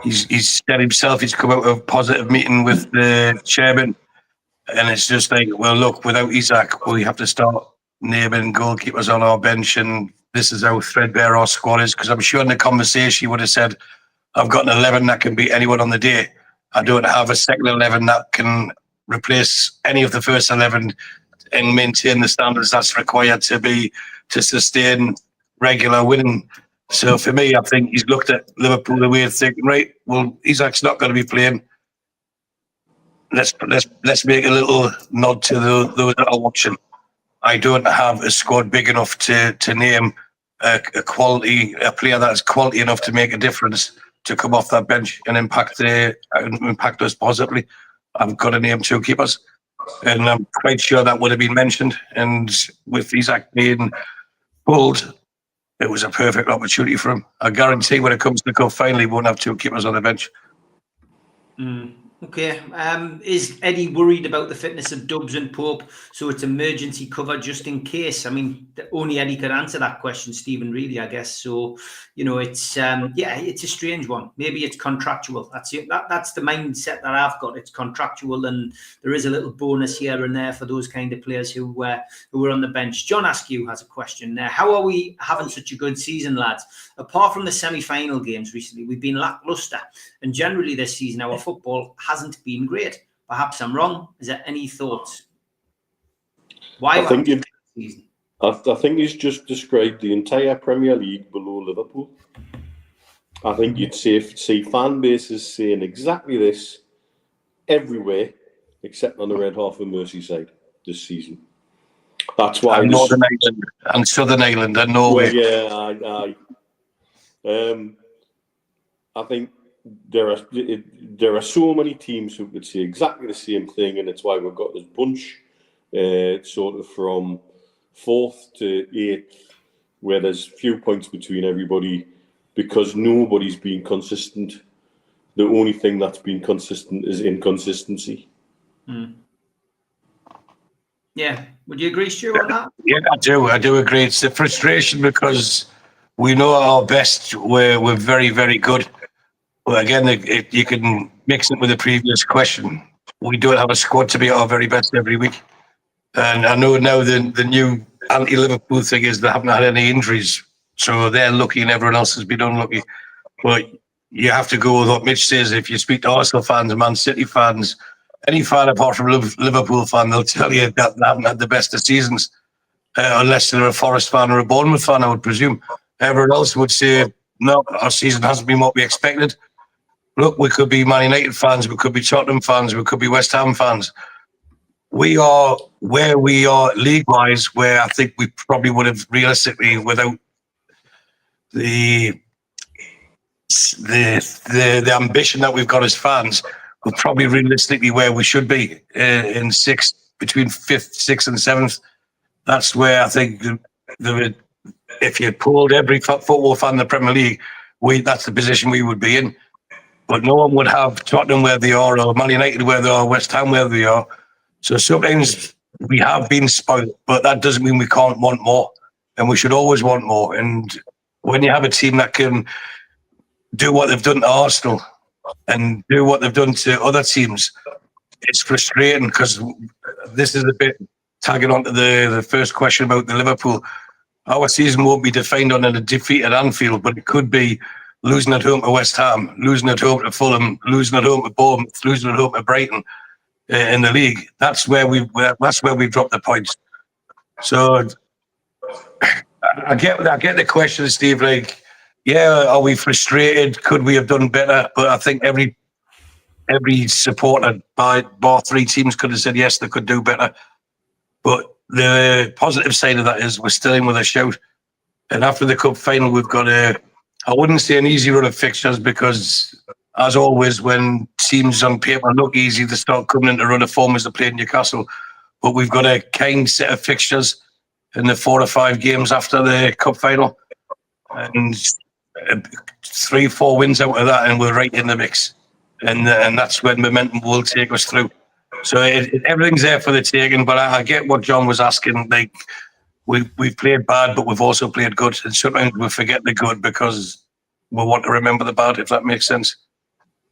He's said himself he's come out of a positive meeting with the chairman, and it's just like, well, look, without Isaac, we have to start naming goalkeepers on our bench, and this is how threadbare our squad is. Because I'm sure in the conversation he would have said, I've got an 11 that can beat anyone on the day. I don't have a second 11 that can replace any of the first 11 and maintain the standards that's required to sustain regular winning. So for me, I think he's looked at Liverpool the way and thinking, right, well, Isaac's not going to be playing. Let's make a little nod to those that are watching. I don't have a squad big enough to name a player that's quality enough to make a difference to come off that bench and impact us positively. I've got to name 2 keepers, and I'm quite sure that would have been mentioned. And with Isaac being pulled, it was a perfect opportunity for him. I guarantee when it comes to the cup final, he won't have 2 keepers on the bench. Okay. Is Eddie worried about the fitness of Dubs and Pope? So it's emergency cover just in case. I mean, only Eddie could answer that question, Stephen, really, I guess. So, it's it's a strange one. Maybe it's contractual. That's it. That's the mindset that I've got. It's contractual, and there is a little bonus here and there for those kind of players who were on the bench. John Askew has a question there. How are we having such a good season, lads? Apart from the semi-final games recently, we've been lacklustre, and generally this season our football hasn't been great. Perhaps I'm wrong. Is there any thoughts? Why? I think he's just described the entire Premier League below Liverpool. I think you'd see fan bases saying exactly this everywhere, except on the red half of Merseyside this season. That's why Northern Ireland and Southern Ireland and Norway. Well, I think there are so many teams who could say exactly the same thing, and it's why we've got this bunch, sort of from 4th to 8th, where there's few points between everybody, because nobody's been consistent. The only thing that's been consistent is inconsistency. Yeah, would you agree, Stu, on that? Yeah, I do agree. It's the frustration because we know at our best we're very, very good. Well, again, you can mix it with the previous question. We don't have a squad to be at our very best every week. And I know now the new anti-Liverpool thing is they haven't had any injuries. So they're lucky and everyone else has been unlucky. But you have to go with what Mitch says. If you speak to Arsenal fans, Man City fans, any fan apart from Liverpool fan, they'll tell you that they haven't had the best of seasons. Unless they're a Forest fan or a Bournemouth fan, I would presume. Everyone else would say, no, our season hasn't been what we expected. Look, we could be Man United fans, we could be Tottenham fans, we could be West Ham fans. We are where we are league-wise, where I think we probably would have realistically, without the ambition that we've got as fans, we're probably realistically where we should be in 6th, between 5th, 6th and 7th. That's where I think if you pulled every football fan in the Premier League, that's the position we would be in. But no one would have Tottenham where they are, or Man United where they are, West Ham where they are. So sometimes we have been spoiled, but that doesn't mean we can't want more. And we should always want more. And when you have a team that can do what they've done to Arsenal and do what they've done to other teams, it's frustrating, because this is a bit tagging on to the first question about the Liverpool. Our season won't be defined on a defeat at Anfield, but it could be losing at home to West Ham, losing at home to Fulham, losing at home to Bournemouth, losing at home to Brighton in the league. That's where we've dropped the points. So I get the question, Steve. Like, yeah, are we frustrated? Could we have done better? But I think every supporter by bar 3 teams could have said yes, they could do better. But the positive side of that is we're still in with a shout. And after the cup final, we've got I wouldn't say an easy run of fixtures, because, as always, when teams on paper look easy, they start coming into run of form as they play in Newcastle. But we've got a kind set of fixtures. in the 4 or 5 games after the cup final, and 3-4 wins out of that, and we're right in the mix. And that's when momentum will take us through. So everything's there for the taking. But I get what John was asking. Like we've played bad, but we've also played good, and sometimes we forget the good because we want to remember the bad. If that makes sense.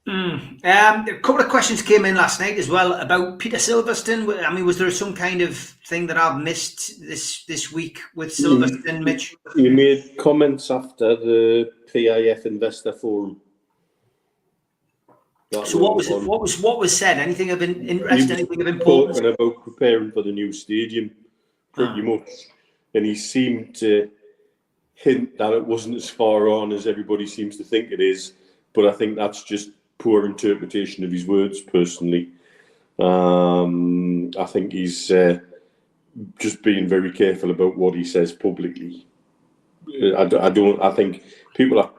A couple of questions came in last night as well about Peter Silverstone. I mean, was there some kind of thing that I've missed this week with Silverstone, Mitch? You made comments after the PIF Investor Forum. So what was said? Anything of interest? Anything of importance? Talking about preparing for the new stadium, pretty much, and he seemed to hint that it wasn't as far on as everybody seems to think it is. But I think that's just poor interpretation of his words. Personally, I think he's just being very careful about what he says publicly. I think people are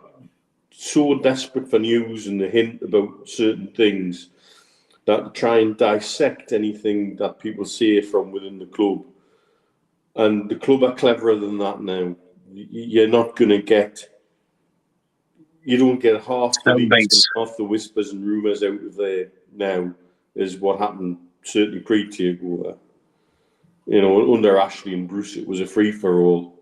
so desperate for news and a hint about certain things that try and dissect anything that people say from within the club. And the club are cleverer than that now. You're not going to get... You don't get half the leaks and half the whispers and rumours out of there now is what happened, certainly pre-takeover. You know, under Ashley and Bruce, it was a free-for-all.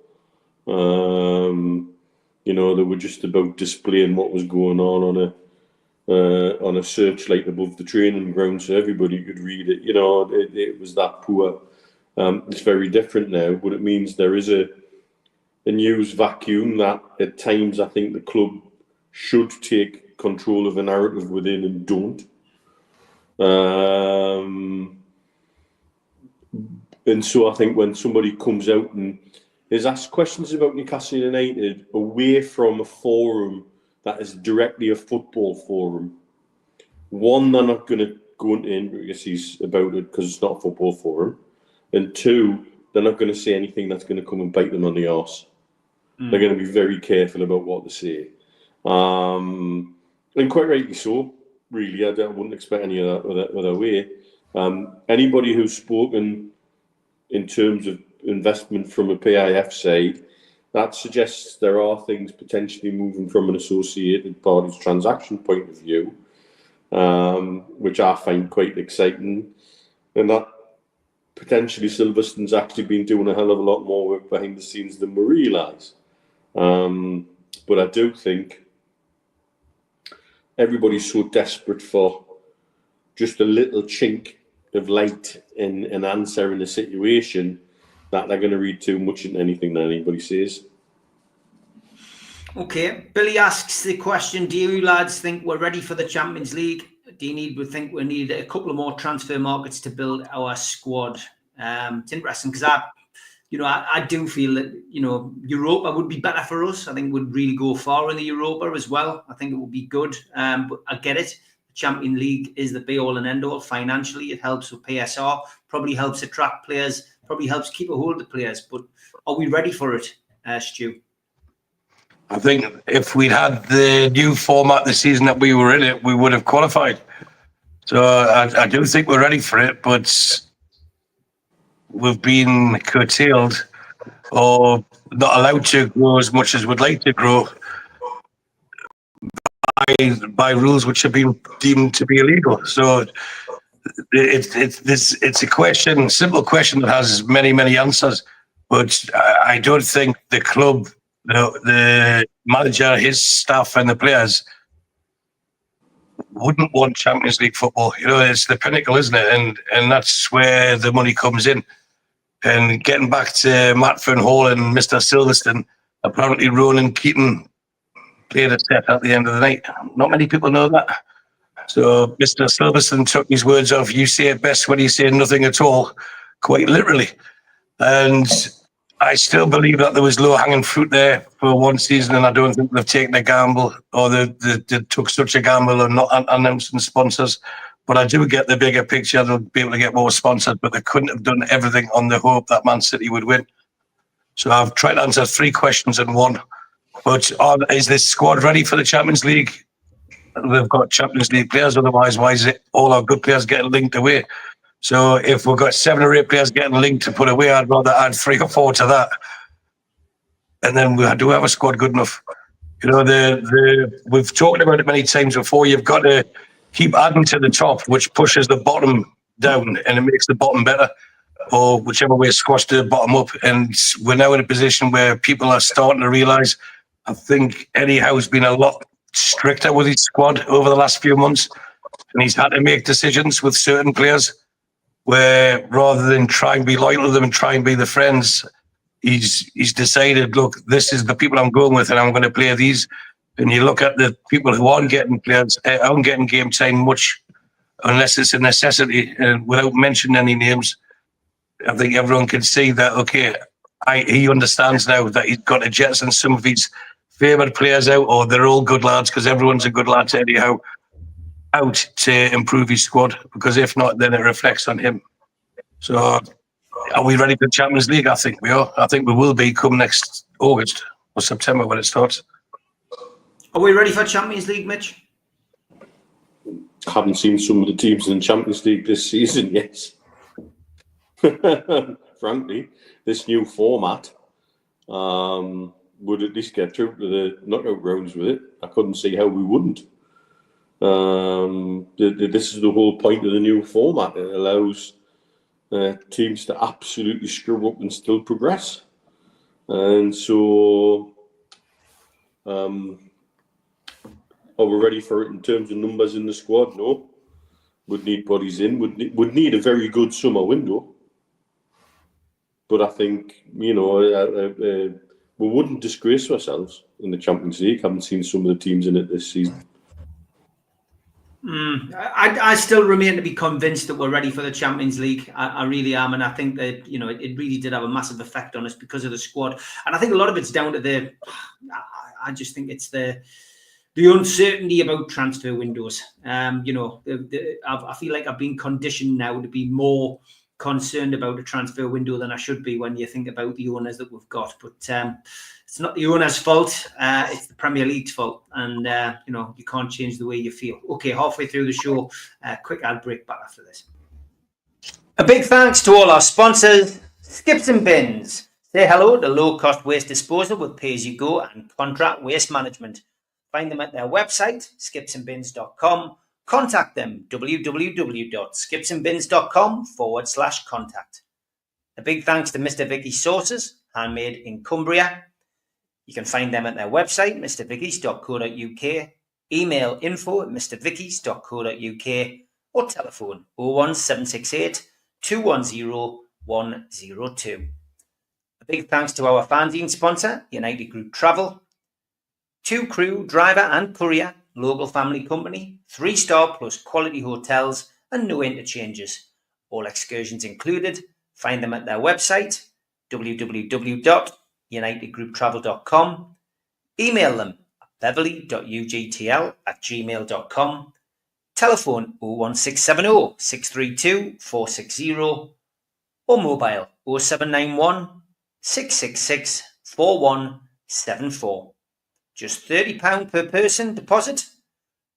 You know, they were just about displaying what was going on a searchlight above the training ground so everybody could read it. You know, it was that poor. It's very different now, but it means there is a news vacuum that at times I think the club should take control of a narrative within and don't. And so I think when somebody comes out and is asked questions about Newcastle United away from a forum that is directly a football forum, one, they're not going to go into intricacies about it because it's not a football forum, and two, they're not going to say anything that's going to come and bite them on the arse. They're going to be very careful about what they say. And quite rightly so, really. I wouldn't expect any of that other way. Anybody who's spoken in terms of investment from a PIF side, that suggests there are things potentially moving from an associated parties transaction point of view, which I find quite exciting. And that potentially Silverstone's actually been doing a hell of a lot more work behind the scenes than we realise. But I do think everybody's so desperate for just a little chink of light in an answer in a situation that they're going to read too much into anything that anybody says. Okay, Billy asks the question: do you lads think we're ready for the Champions League? Do you think we need a couple of more transfer markets to build our squad? It's interesting because I do feel that, Europa would be better for us. I think we'd really go far in the Europa as well. I think it would be good. But I get it. The Champions League is the be-all and end-all. Financially, it helps with PSR, probably helps attract players, probably helps keep a hold of players. But are we ready for it, Stu? I think if we'd had the new format the season that we were in it, we would have qualified. So I do think we're ready for it, but we've been curtailed or not allowed to grow as much as we'd like to grow by rules which have been deemed to be illegal. So it's a question, simple question that has many, many answers. But I don't think the club, the manager, his staff and the players wouldn't want Champions League football. It's the pinnacle, isn't it? And that's where the money comes in. And getting back to Matford Hall and Mr. Silverstone, apparently Ronan Keaton played a set at the end of the night. Not many people know that. So Mr. Silverstone took his words off, you say it best when you say nothing at all, quite literally. And I still believe that there was low-hanging fruit there for one season, and I don't think they've taken a gamble or they took such a gamble of not announcing sponsors. But I do get the bigger picture. They'll be able to get more sponsors, but they couldn't have done everything on the hope that Man City would win. So I've tried to answer 3 questions in one. But is this squad ready for the Champions League? They've got Champions League players. Otherwise, why is it all our good players getting linked away? So if we've got 7 or 8 players getting linked to put away, I'd rather add 3 or 4 to that. And then we do have a squad good enough. You know, we've talked about it many times before. You've got to keep adding to the top, which pushes the bottom down and it makes the bottom better, or whichever way squash the bottom up. And we're now in a position where people are starting to realise, I think Eddie Howe's been a lot stricter with his squad over the last few months, and he's had to make decisions with certain players where rather than try and be loyal to them and try and be the friends, he's decided, look, this is the people I'm going with and I'm going to play these. And you look at the people who aren't getting game time much unless it's a necessity, and without mentioning any names, I think everyone can see that, okay, he understands now that he's got to jettison some of his favoured players out, or they're all good lads because everyone's a good lad to Eddie Howe, out to improve his squad, because if not, then it reflects on him. So are we ready for the Champions League? I think we are. I think we will be come next August or September when it starts. Are we ready for Champions League, Mitch? Haven't seen some of the teams in the Champions League this season, yes. Frankly, this new format would at least get through to the knockout rounds with it. I couldn't see how we wouldn't. This is the whole point of the new format. It allows teams to absolutely screw up and still progress. And so, are we ready for it in terms of numbers in the squad? No. Would need bodies in. Would need a very good summer window. But I think, you know, we wouldn't disgrace ourselves in the Champions League. Haven't seen some of the teams in it this season. I still remain to be convinced that we're ready for the Champions League. I really am, and I think that, you know, it really did have a massive effect on us because of the squad. And I think a lot of it's down to I just think it's the uncertainty about transfer windows. You know, I feel like I've been conditioned now to be more concerned about a transfer window than I should be when you think about the owners that we've got. But it's not the owner's fault. It's the Premier League's fault. And, you know, you can't change the way you feel. Okay, halfway through the show, quick ad break, back after this. A big thanks to all our sponsors, Skips and Bins. Say hello to low-cost waste disposal with pay-as-you-go and contract waste management. Find them at their website, skipsandbins.com. Contact them, www.skipsandbins.com/contact. A big thanks to Mr. Vicky's Sauces, handmade in Cumbria. You can find them at their website, mrvickies.co.uk, email info@mrvickies.co.uk, or telephone 01768 210 102. A big thanks to our fanzine sponsor, United Group Travel. 2 crew, driver and courier, local family company, 3-star plus quality hotels and no interchanges. All excursions included. Find them at their website, www.unitedgrouptravel.com. Email them at beverly.ugtl@gmail.com. Telephone 01670 632 460 or mobile 0791 666 4174. Just £30 per person deposit.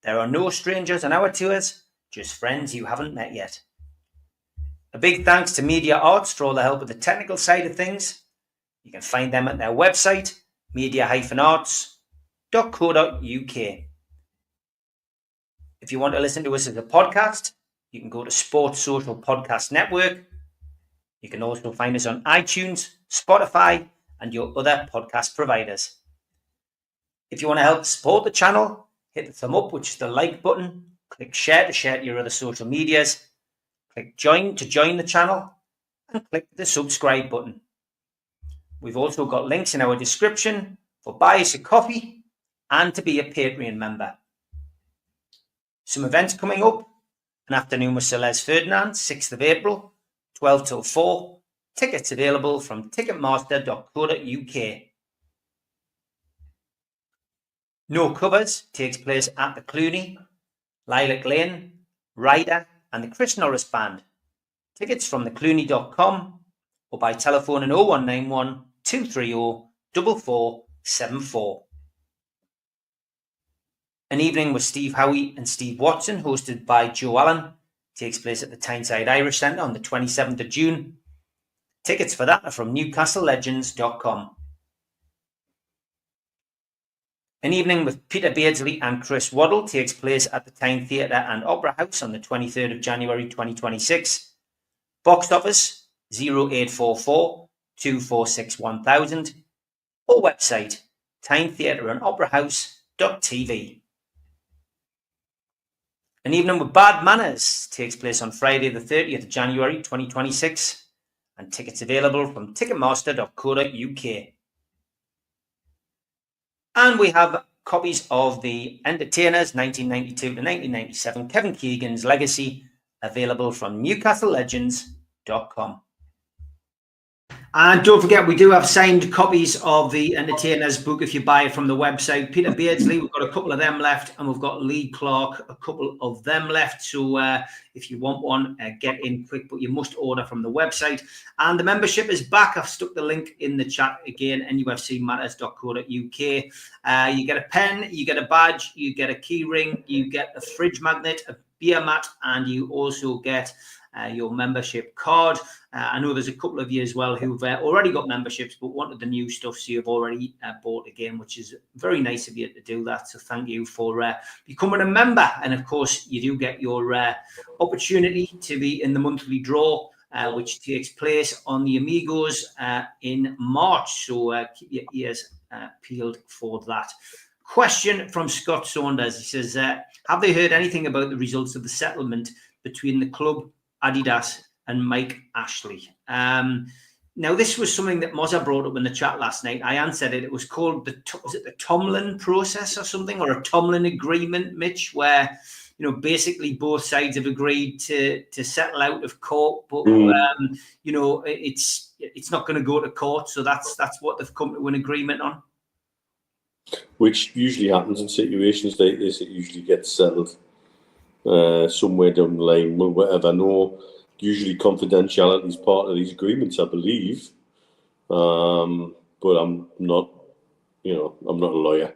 There are no strangers on our tours, just friends you haven't met yet. A big thanks to Media Arts for all the help with the technical side of things. You can find them at their website, media-arts.co.uk. If you want to listen to us as a podcast, you can go to Sports Social Podcast Network. You can also find us on iTunes, Spotify, and your other podcast providers. If you want to help support the channel, hit the thumb up, which is the like button. Click share to share to your other social medias. Click join to join the channel. And click the subscribe button. We've also got links in our description for buy us a coffee and to be a Patreon member. Some events coming up. An afternoon with Sir Les Ferdinand, 6th of April, 12 till 4. Tickets available from ticketmaster.co.uk. No Covers takes place at the Cluny, Lilac Lane, Ryder and the Chris Norris Band. Tickets from theclooney.com or by telephone in 0191 230 4474. An evening with Steve Howie and Steve Watson, hosted by Joe Allen, Takes place at the Tyneside Irish Centre on the 27th of June. Tickets for that are from newcastlelegends.com. An evening with Peter Beardsley and Chris Waddle takes place at the Tyne Theatre and Opera House on the 23rd of January 2026. Box office 0844 246 1000 or website tynetheatreandoperahouse.tv. An evening with Bad Manners takes place on Friday the 30th of January 2026 and tickets available from ticketmaster.co.uk. And we have copies of The Entertainers 1992 to 1997, Kevin Keegan's Legacy, available from newcastlelegends.com. And don't forget, we do have signed copies of the Entertainers book if you buy it from the website. Peter Beardsley, we've got a couple of them left, and we've got Lee Clark, a couple of them left. So if you want one, get in quick, but you must order from the website. And the membership is back. I've stuck the link in the chat again, nufcmatterspodcast.co.uk. You get a pen, you get a badge, you get a key ring, you get a fridge magnet, a beer mat, and you also get your membership card. I know there's a couple of you as well who've already got memberships but wanted the new stuff, so you've already bought again, which is very nice of you to do that. So thank you for becoming a member. And of course, you do get your opportunity to be in the monthly draw, which takes place on the Amigos in March. So keep your ears peeled for that. Question from Scott Saunders. He says, have they heard anything about the results of the settlement between the club, Adidas, and Mike Ashley? Now, this was something that Mozza brought up in the chat last night. I answered it. It was called the Tomlin process or something, or a Tomlin agreement, Mitch, where basically both sides have agreed to settle out of court, but it's not going to go to court. So that's what they've come to an agreement on. Which usually happens in situations like this. It usually gets settled somewhere down the line. Whatever. No, usually confidentiality is part of these agreements, I believe. But I'm not, I'm not a lawyer,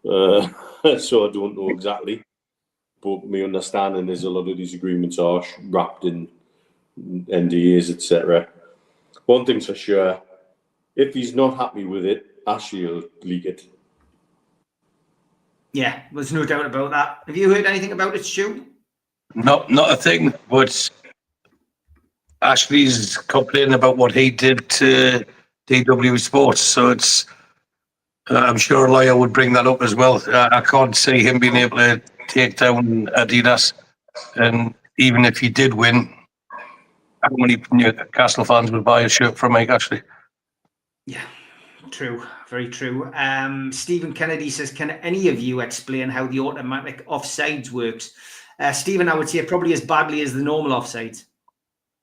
so I don't know exactly. But my understanding is a lot of these agreements are wrapped in NDAs, etc. One thing's for sure: if he's not happy with it, Ashley will leak it. Yeah, there's no doubt about that. Have you heard anything about it, Stu? Not a thing, but Ashley's complaining about what he did to DW Sports, so it's. I'm sure a lawyer would bring that up as well. I can't see him being able to take down Adidas, and even if he did win, how many Newcastle fans would buy a shirt from Mike Ashley? Yeah. True, very true. Stephen Kennedy says, can any of you explain how the automatic offsides works? Stephen, I would say probably as badly as the normal offsides.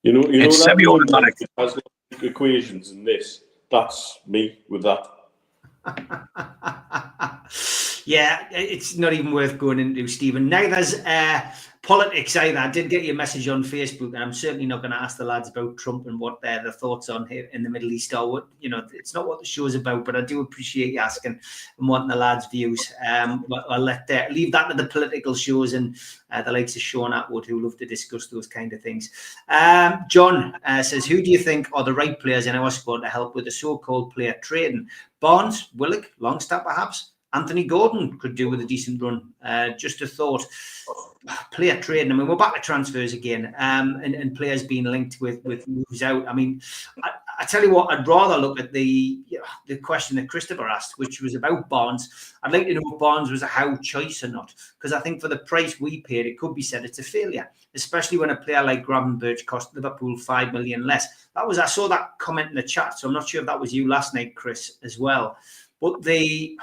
It's semi-automatic. It has equations in this. That's me with that. Yeah, it's not even worth going into, Stephen. Neither's politics either. I did get your message on Facebook, and I'm certainly not going to ask the lads about Trump and what their thoughts on here in the Middle East are. What it's not what the show's about, but I do appreciate you asking and wanting the lads' views. But I'll leave that to the political shows and the likes of Sean Atwood, who love to discuss those kind of things. John says, who do you think are the right players in our squad to help with the so-called player trading? Barnes, Willock, Longstaff, perhaps. Anthony Gordon could do with a decent run. Just a thought. Player trading. I mean, we're back to transfers again, and players being linked with moves out. I mean, I tell you what, I'd rather look at the question that Christopher asked, which was about Barnes. I'd like to know if Barnes was a how choice or not, because I think for the price we paid, it could be said it's a failure, especially when a player like Gravenberch cost Liverpool $5 million less. I saw that comment in the chat, so I'm not sure if that was you last night, Chris, as well. But the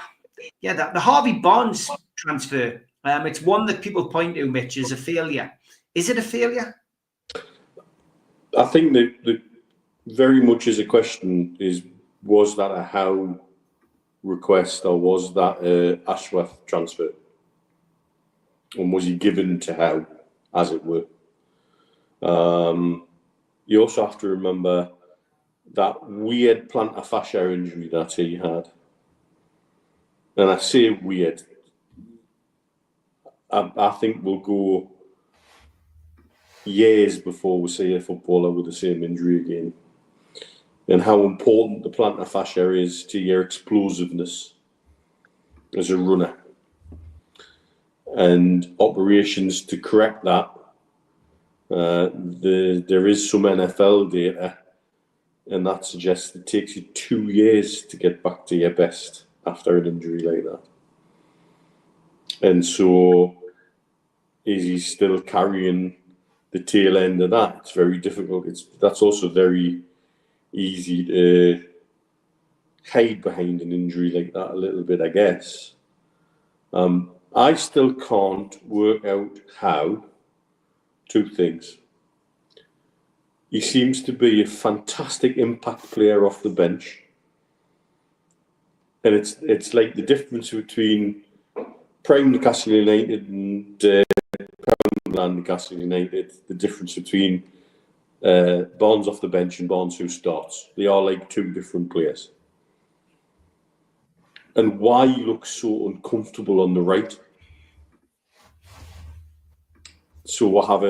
Harvey Barnes transfer, it's one that people point to, Mitch, as a failure. Is it a failure? I think that very much is a question is, was that a how request or was that a Ashworth transfer? And was he given to how, as it were? You also have to remember that weird plantar fascia injury that he had. And I say weird. I think we'll go years before we see a footballer with the same injury again. And how important the plantar fascia is to your explosiveness as a runner. And operations to correct that. There is some NFL data, and that suggests it takes you 2 years to get back to your best after an injury like that. And so, is he still carrying the tail end of that? It's very difficult. That's also very easy to hide behind an injury like that a little bit, I guess. I still can't work out how. Two things. He seems to be a fantastic impact player off the bench. And it's like the difference between prime Newcastle United and Poundland Newcastle United, the difference between Barnes off the bench and Barnes who starts. They are like two different players. And why he looks so uncomfortable on the right. So we'll have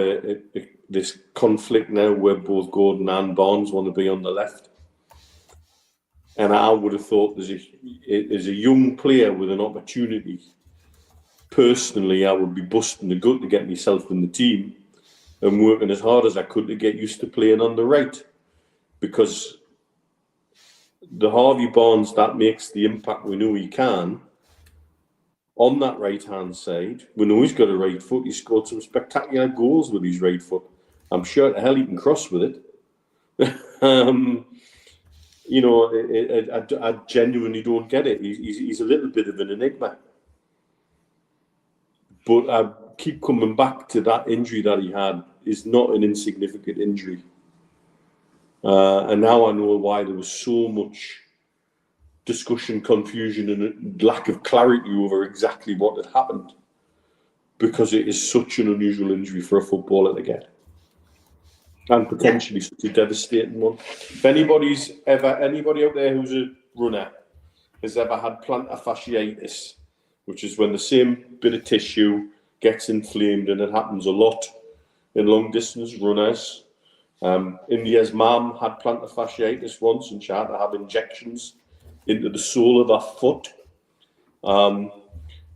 this conflict now where both Gordon and Barnes want to be on the left. And I would have thought as a young player with an opportunity, personally, I would be busting the gut to get myself in the team and working as hard as I could to get used to playing on the right. Because the Harvey Barnes that makes the impact we know he can, on that right-hand side, we know he's got a right foot. He scored some spectacular goals with his right foot. I'm sure the hell he can cross with it. I genuinely don't get it. He's a little bit of an enigma. But I keep coming back to that injury that he had is not an insignificant injury. And now I know why there was so much discussion, confusion, and lack of clarity over exactly what had happened, because it is such an unusual injury for a footballer to get, and potentially such a devastating one. If anybody out there who's a runner has ever had plantar fasciitis, which is when the same bit of tissue gets inflamed, and it happens a lot in long distance runners. India's mum had plantar fasciitis once, and she had to have injections into the sole of her foot.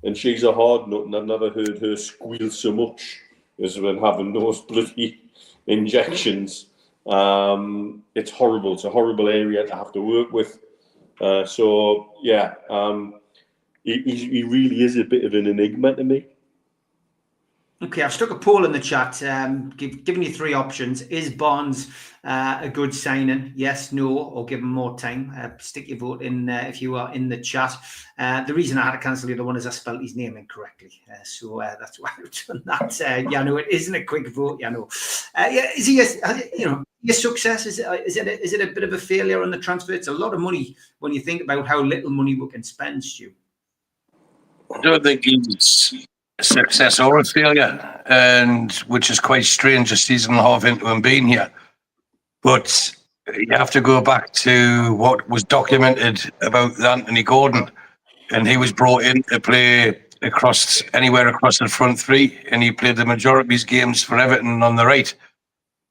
And she's a hard nut, and I've never heard her squeal so much as when having those bloody injections. It's horrible. It's a horrible area to have to work with. He really is a bit of an enigma to me. Okay, I've stuck a poll in the chat, giving you three options. Is Barnes a good signing? Yes, no, or give him more time? Stick your vote in if you are in the chat. The reason I had to cancel the other one is I spelled his name incorrectly. So that's why I've done that. It isn't a quick vote, is he a success? Is it a bit of a failure on the transfer? It's a lot of money when you think about how little money we can spend, Stu. I don't think he's a success or a failure, and which is quite strange a season and a half into him being here. But you have to go back to what was documented about Anthony Gordon, and he was brought in to play anywhere across the front three, and he played the majority of his games for Everton on the right.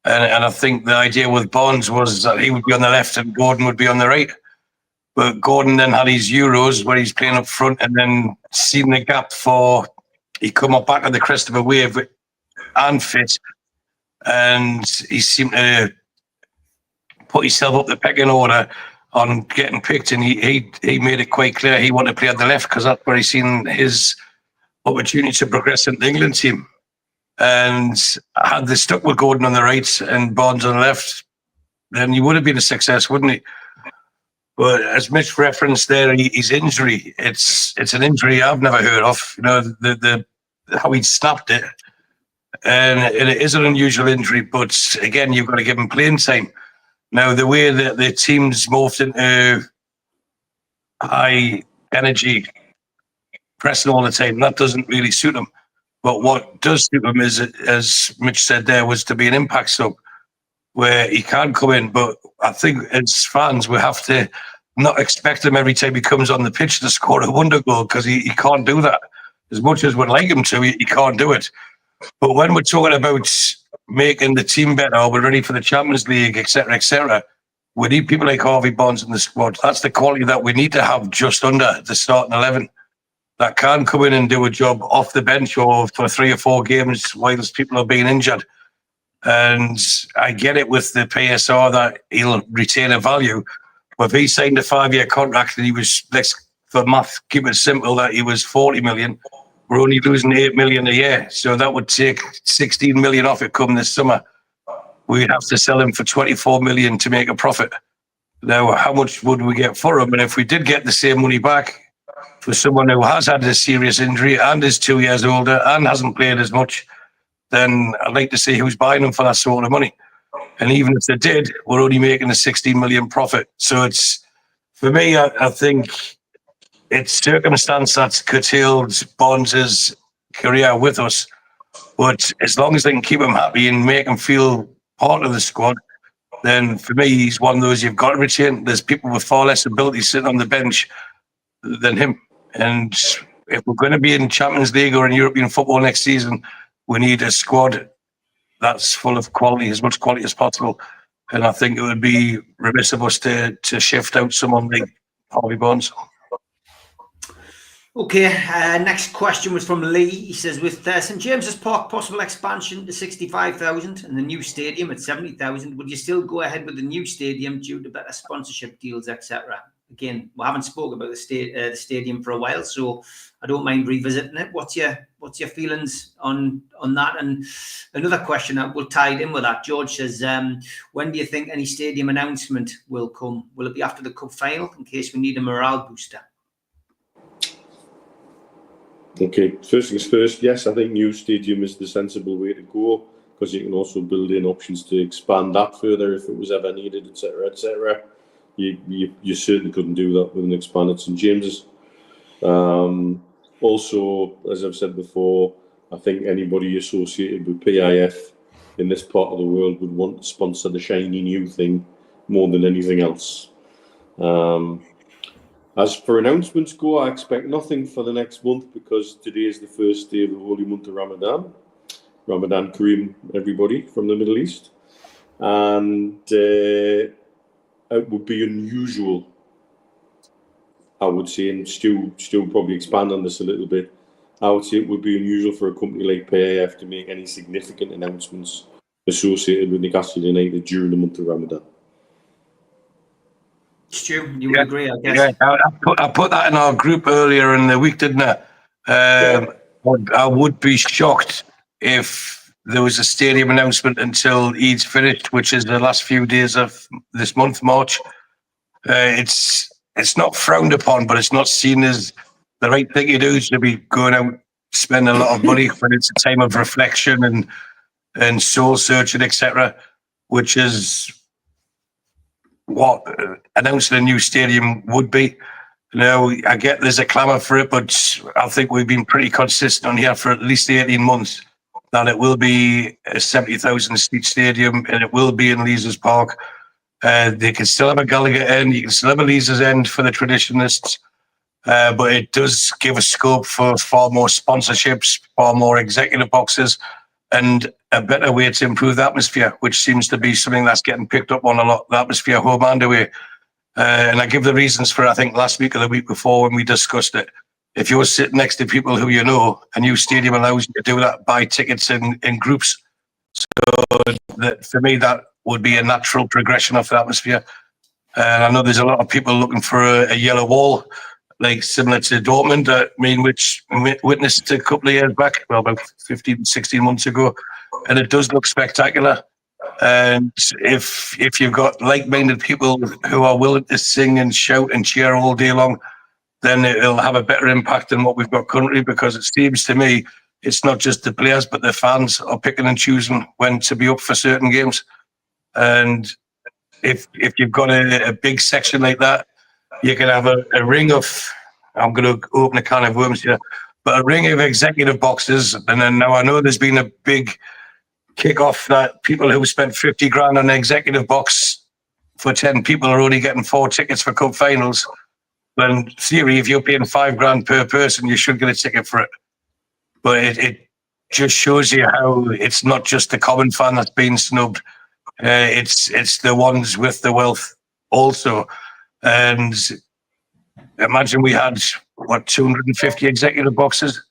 And I think the idea with Barnes was that he would be on the left and Gordon would be on the right. But Gordon then had his Euros where he's playing up front, and then seen the gap he come up back at the crest of a wave and fit, and he seemed to put himself up the pecking order on getting picked, and he made it quite clear he wanted to play at the left because that's where he's seen his opportunity to progress in the England team. And had they stuck with Gordon on the right and Barnes on the left, then he would have been a success, wouldn't he? But as Mitch referenced there, his injury, it's an injury I've never heard of. The how he snapped it, and it is an unusual injury. But again, you've got to give him playing time. Now, the way that the team's morphed into high energy pressing all the time, that doesn't really suit him. But what does suit him is, as Mitch said there, was to be an impact sub where he can come in. But I think as fans, we have to not expect him every time he comes on the pitch to score a wonder goal, because he can't do that. As much as we'd like him to, he can't do it. But when we're talking about making the team better, or we're ready for the Champions League, etc., etc., we need people like Harvey Barnes in the squad. That's the quality that we need to have just under the starting 11 that can come in and do a job off the bench or for 3 or 4 games whilst people are being injured. And I get it with the PSR that he'll retain a value. But if he signed a 5-year contract and he was, let's for math, keep it simple, that he was 40 million, we're only losing 8 million a year. So that would take 16 million off it come this summer. We'd have to sell him for 24 million to make a profit. Now, how much would we get for him? And if we did get the same money back for someone who has had a serious injury and is 2 years older and hasn't played as much, then I'd like to see who's buying him for that sort of money. And even if they did, we're only making a 16 million profit. So it's, for me, I think it's circumstance that's curtailed Barnes' career with us. But as long as they can keep him happy and make him feel part of the squad, then for me, he's one of those you've got to retain. There's people with far less ability sitting on the bench than him. And if we're going to be in Champions League or in European football next season, we need a squad that's full of quality, as much quality as possible. And I think it would be remiss of us to shift out someone like Harvey Barnes. Okay, next question was from Lee. He says, with St James's Park possible expansion to 65,000 and the new stadium at 70,000, would you still go ahead with the new stadium due to better sponsorship deals, etc.? Again, we haven't spoken about the stadium for a while, so I don't mind revisiting it. What's your feelings on that? And another question that will tie in with that, George says, when do you think any stadium announcement will come? Will it be after the cup final in case we need a morale booster? Okay, first things first, yes, I think new stadium is the sensible way to go, because you can also build in options to expand that further if it was ever needed, etc., etc. You certainly couldn't do that with an expanded St James's. Also, as I've said before, I think anybody associated with PIF in this part of the world would want to sponsor the shiny new thing more than anything else. As for announcements go, I expect nothing for the next month, because today is the first day of the holy month of Ramadan. Ramadan Kareem, everybody from the Middle East. And it would be unusual, I would say, and Stu probably expand on this a little bit. I would say it would be unusual for a company like PIF to make any significant announcements associated with Newcastle United during the month of Ramadan. Stu, you would agree, I guess. Yeah, I put that in our group earlier in the week, didn't I? I would be shocked if there was a stadium announcement until Eid's finished, which is the last few days of this month, March. It's not frowned upon, but it's not seen as the right thing to do to be going out spending a lot of money when it's a time of reflection and soul searching, etc., which is what announcing a new stadium would be. Now, I get there's a clamour for it, but I think we've been pretty consistent on here for at least 18 months that it will be a 70,000 seat stadium and it will be in Leazes Park. They can still have a Gallagher end, you can still have a Leazes end for the traditionalists, but it does give a scope for far more sponsorships, far more executive boxes, and a better way to improve the atmosphere, which seems to be something that's getting picked up on a lot, the atmosphere home and away. And I give the reasons for, I think, last week or the week before when we discussed it. If you're sitting next to people who you know, a new stadium allows you to do that, buy tickets in groups. So for me, that would be a natural progression of the atmosphere. I know there's a lot of people looking for a yellow wall, like similar to Dortmund, which witnessed a couple of years back, well, about 15, 16 months ago. And it does look spectacular. And if you've got like-minded people who are willing to sing and shout and cheer all day long, then it'll have a better impact than what we've got currently, because it seems to me it's not just the players, but the fans are picking and choosing when to be up for certain games. And if you've got a big section like that, you can have a ring of, I'm going to open a can of worms here, but a ring of executive boxes. And then now I know there's been a big kick-off that people who spent 50 grand on an executive box for 10 people are only getting 4 tickets for cup finals. But in theory, if you're paying 5 grand per person, you should get a ticket for it. But just shows you how it's not just the common fan that's being snubbed. It's the ones with the wealth also. And imagine we had, 250 executive boxes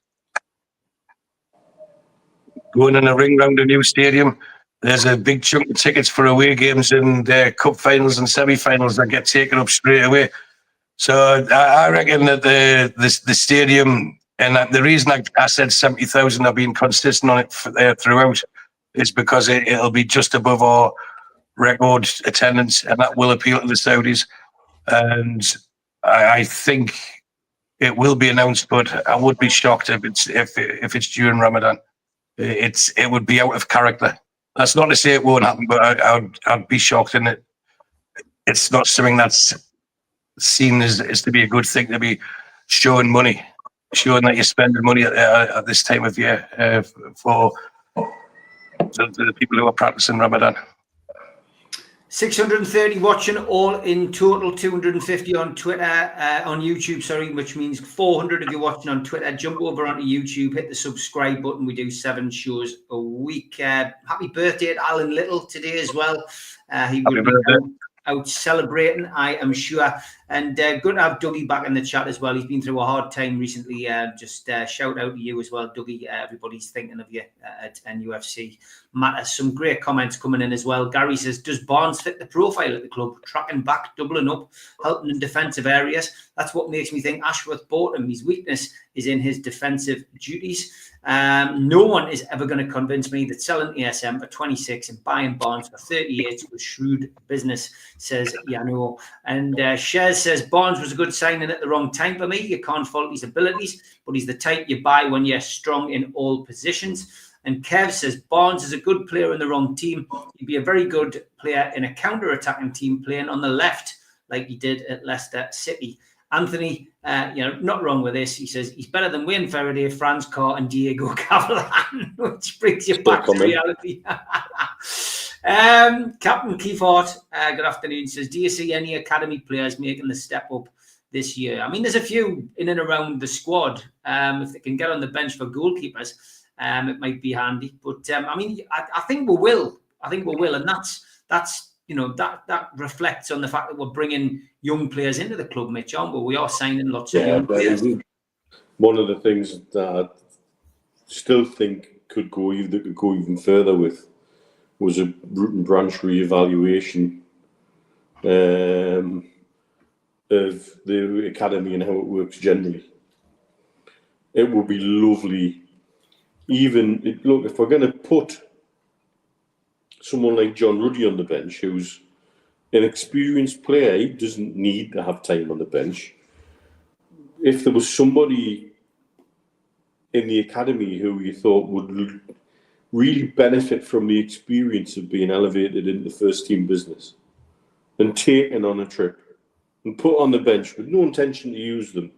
going in a ring round a new stadium. There's a big chunk of tickets for away games and cup finals and semi-finals that get taken up straight away. So I reckon that the stadium, and the reason I said 70,000 are being consistent on it throughout is because it'll be just above our record attendance, and that will appeal to the Saudis. And I think it will be announced, but I would be shocked if it's during Ramadan. It would be out of character. That's not to say it won't happen, but I'd be shocked, and it's not something that's seen as to be a good thing to be showing money, showing that you're spending money at this time of year for the people who are practicing Ramadan. 630 watching all in total, 250 on Twitter, on YouTube, sorry, which means 400 of you watching on Twitter. Jump over onto YouTube, hit the subscribe button. We do 7 shows a week. Happy birthday to Alan Little today as well. He will be out celebrating, I am sure. And good to have Dougie back in the chat as well. He's been through a hard time recently. Just shout out to you as well, Dougie. Everybody's thinking of you at NUFC Matters. Some great comments coming in as well. Gary says, does Barnes fit the profile at the club? Tracking back, doubling up, helping in defensive areas. That's what makes me think Ashworth bought him. His weakness is in his defensive duties. No one is ever going to convince me that selling ASM for 26 and buying Barnes for 38 was shrewd business, says Yano. And Shez says Barnes was a good signing at the wrong time for me. You can't fault his abilities, but he's the type you buy when you're strong in all positions. And Kev says Barnes is a good player in the wrong team. He'd be a very good player in a counter-attacking team playing on the left like he did at Leicester City. Anthony, not wrong with this. He says he's better than Wayne Faraday, Franz Carr, and Diego Cavalan, which brings you back to reality. Captain Keithart, good afternoon, says, do you see any academy players making the step up this year? I mean, there's a few in and around the squad. If they can get on the bench for goalkeepers, it might be handy. But I think we will. And that's that reflects on the fact that we're bringing young players into the club, Mitch, aren't we? We are signing lots of young players. One of the things that I still think could go even further with was a root and branch reevaluation of the academy and how it works generally. It would be lovely, if we're going to put someone like John Ruddy on the bench, who's an experienced player, he doesn't need to have time on the bench. If there was somebody in the academy who you thought would really benefit from the experience of being elevated into first team business and taken on a trip and put on the bench with no intention to use them,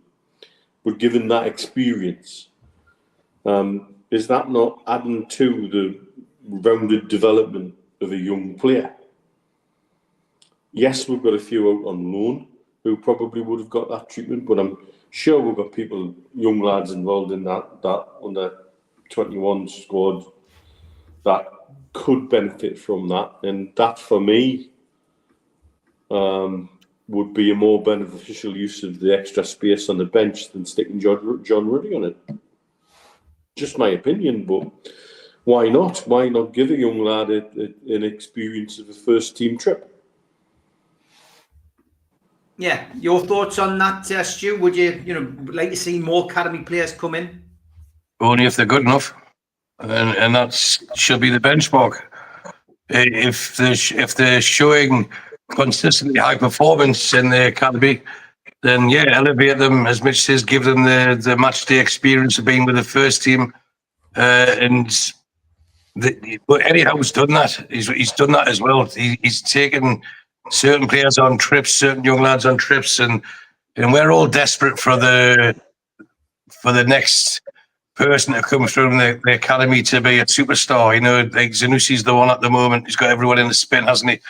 but given that experience, is that not adding to the rounded development of a young player? Yes, we've got a few out on loan who probably would have got that treatment, but I'm sure we've got young lads involved in that under 21 squad that could benefit from that, and that for me would be a more beneficial use of the extra space on the bench than sticking John Ruddy on it. Just my opinion, but why not? Why not give a young lad an experience of a first team trip? Yeah, your thoughts on that, Stu? Would you like to see more academy players come in? Only if they're good enough, and that should be the benchmark. If they're showing consistently high performance in the academy, then elevate them, as Mitch says, give them the match day experience of being with the first team, but Eddie Howe's done that. He's done that as well. He's taken certain players on trips, certain young lads on trips, and we're all desperate for the next person to come through the academy to be a superstar. Like Zanussi's the one at the moment. He's got everyone in the spin, hasn't he?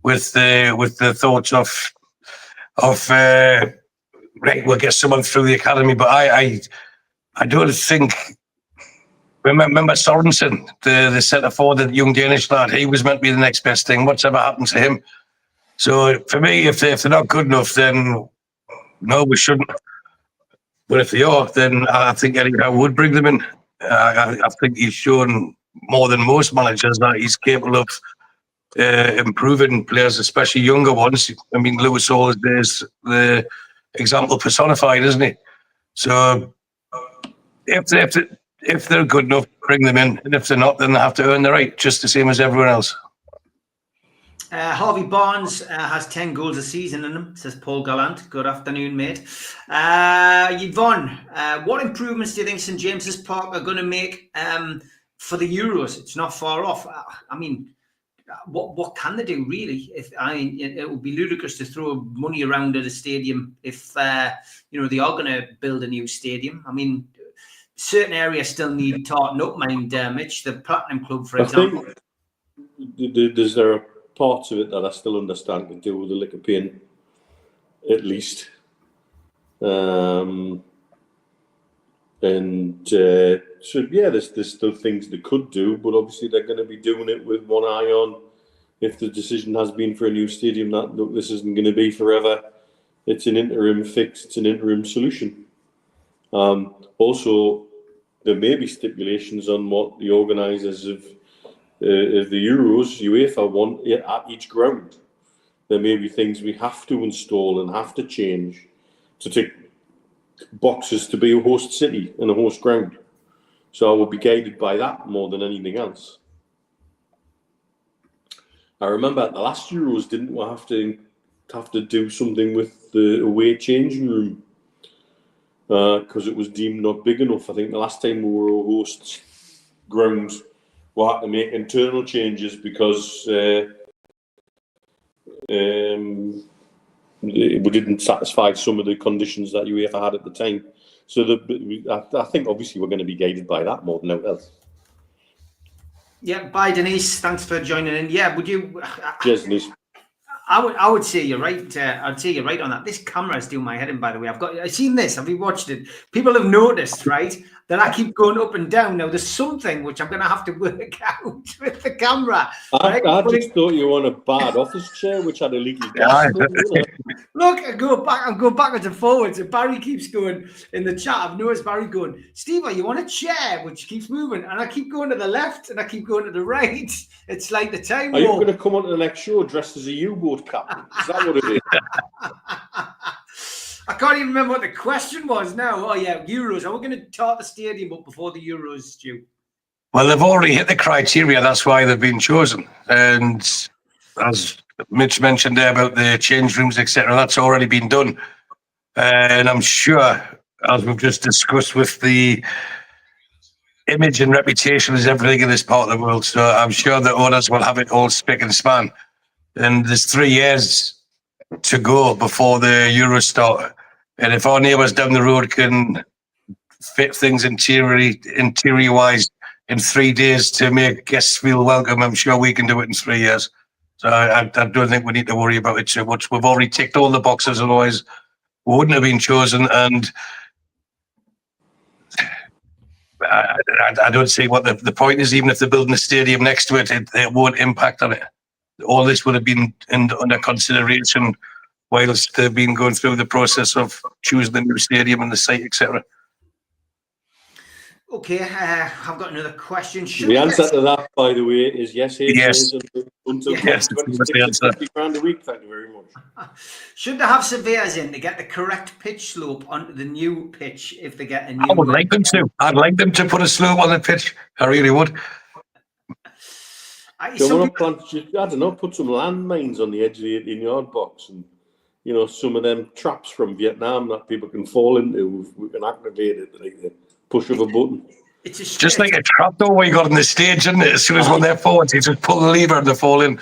With the thoughts of right, we'll get someone through the academy. But I don't think Remember Sorensen, the centre forward, the young Danish lad. He was meant to be the next best thing. What's ever happened to him? So for me, if they're not good enough, then no, we shouldn't. But if they are, then I think Eddie Howe would bring them in. I think he's shown more than most managers that he's capable of improving players, especially younger ones. I mean, Lewis Hall is the example personified, isn't he? So if they're good enough, bring them in, and if they're not, then they have to earn the right, just the same as everyone else. Harvey Barnes has 10 goals a season in him, says Paul Gallant. Good afternoon, mate. Yvonne, what improvements do you think St James's Park are going to make for the Euros? It's not far off. I mean, what can they do, really? It would be ludicrous to throw money around at a stadium if they are going to build a new stadium. I mean, certain areas still need tarting up, Mitch. The Platinum Club, for example. There are parts of it that I still understand to do with the liquor paint, at least. So yeah, there's still things they could do, but obviously they're going to be doing it with one eye on, if the decision has been for a new stadium, that look, this isn't going to be forever. It's an interim fix. It's an interim solution. Also, there may be stipulations on what the organisers of the Euros, UEFA, want at each ground. There may be things we have to install and have to change to tick boxes to be a host city and a host ground. So I will be guided by that more than anything else. I remember at the last Euros, didn't we have to do something with the away changing room because it was deemed not big enough. I think the last time we were a host ground, we had to make internal changes because we didn't satisfy some of the conditions that UEFA had at the time. So I think obviously we're going to be guided by that more than anything else. Yeah, bye Denise. Thanks for joining in. Yeah, would you? Cheers, Denise. I would say you're right. I'd say you're right on that. This camera is doing my head in, by the way. I've seen this. Have you watched it? People have noticed, right, that I keep going up and down. Now, there's something which I'm going to have to work out with the camera. I just thought you were on a bad office chair, which had a leaky gas. Look, I'm going backwards and forwards. And Barry keeps going in the chat. I've noticed Barry going, Steve, you want a chair? Which keeps moving. And I keep going to the left and I keep going to the right. It's like the time warp. Are you going to come on to the next show dressed as a U-boat captain? Is that what it is? I can't even remember what the question was now. Oh, yeah, Euros. Are we going to tart the stadium up before the Euros, Stu? Well, they've already hit the criteria. That's why they've been chosen. And as Mitch mentioned there about the change rooms, etc., that's already been done. And I'm sure, as we've just discussed, with the image and reputation is everything in this part of the world. So I'm sure the owners will have it all spick and span. And there's 3 years to go before the Euros start. And if our neighbours down the road can fit things interior-wise in 3 days to make guests feel welcome, I'm sure we can do it in 3 years. So I don't think we need to worry about it too much. We've already ticked all the boxes, otherwise we wouldn't have been chosen. And I don't see what the point is. Even if they're building a stadium next to it, it won't impact on it. All this would have been under consideration whilst they've been going through the process of choosing the new stadium and the site, etc. Okay, I've got another question. The answer to that, by the way, is yes. Yes. Until yes, 50 grand a week. Thank you very much. Should they have surveyors in to get the correct pitch slope onto the new pitch if they get a new? I would like them to. I'd like them to put a slope on the pitch. I really would. I don't know, put some landmines on the edge of the 18-yard box and, some of them traps from Vietnam that people can fall into. We can activate it like the push of a button. It's just like a trap door where you got on the stage, isn't it? As soon as one they're forward, you just pull the lever and they fall in.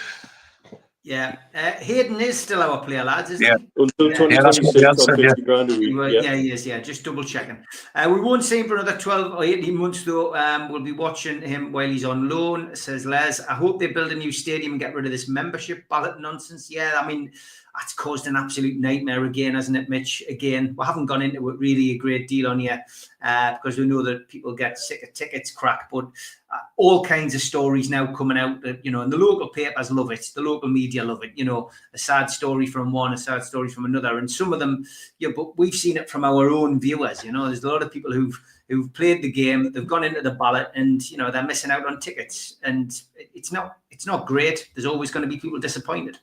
Yeah. Hayden is still our player, lads, isn't he? Until 2026 on 50 grand a week. Yeah, he is, just double checking. We won't see him for another 12 or 18 months, though. We'll be watching him while he's on loan, says Les. I hope they build a new stadium and get rid of this membership ballot nonsense. Yeah, I mean, that's caused an absolute nightmare again, hasn't it, Mitch? Again, we haven't gone into it really a great deal on here because we know that people get sick of tickets crack, but all kinds of stories now coming out that, you know, and the local papers love it, the local media love it, you know, a sad story from one, a sad story from another, and some of them, yeah, but we've seen it from our own viewers, you know, there's a lot of people who've played the game, they've gone into the ballot, and, you know, they're missing out on tickets, and it's not great. There's always going to be people disappointed.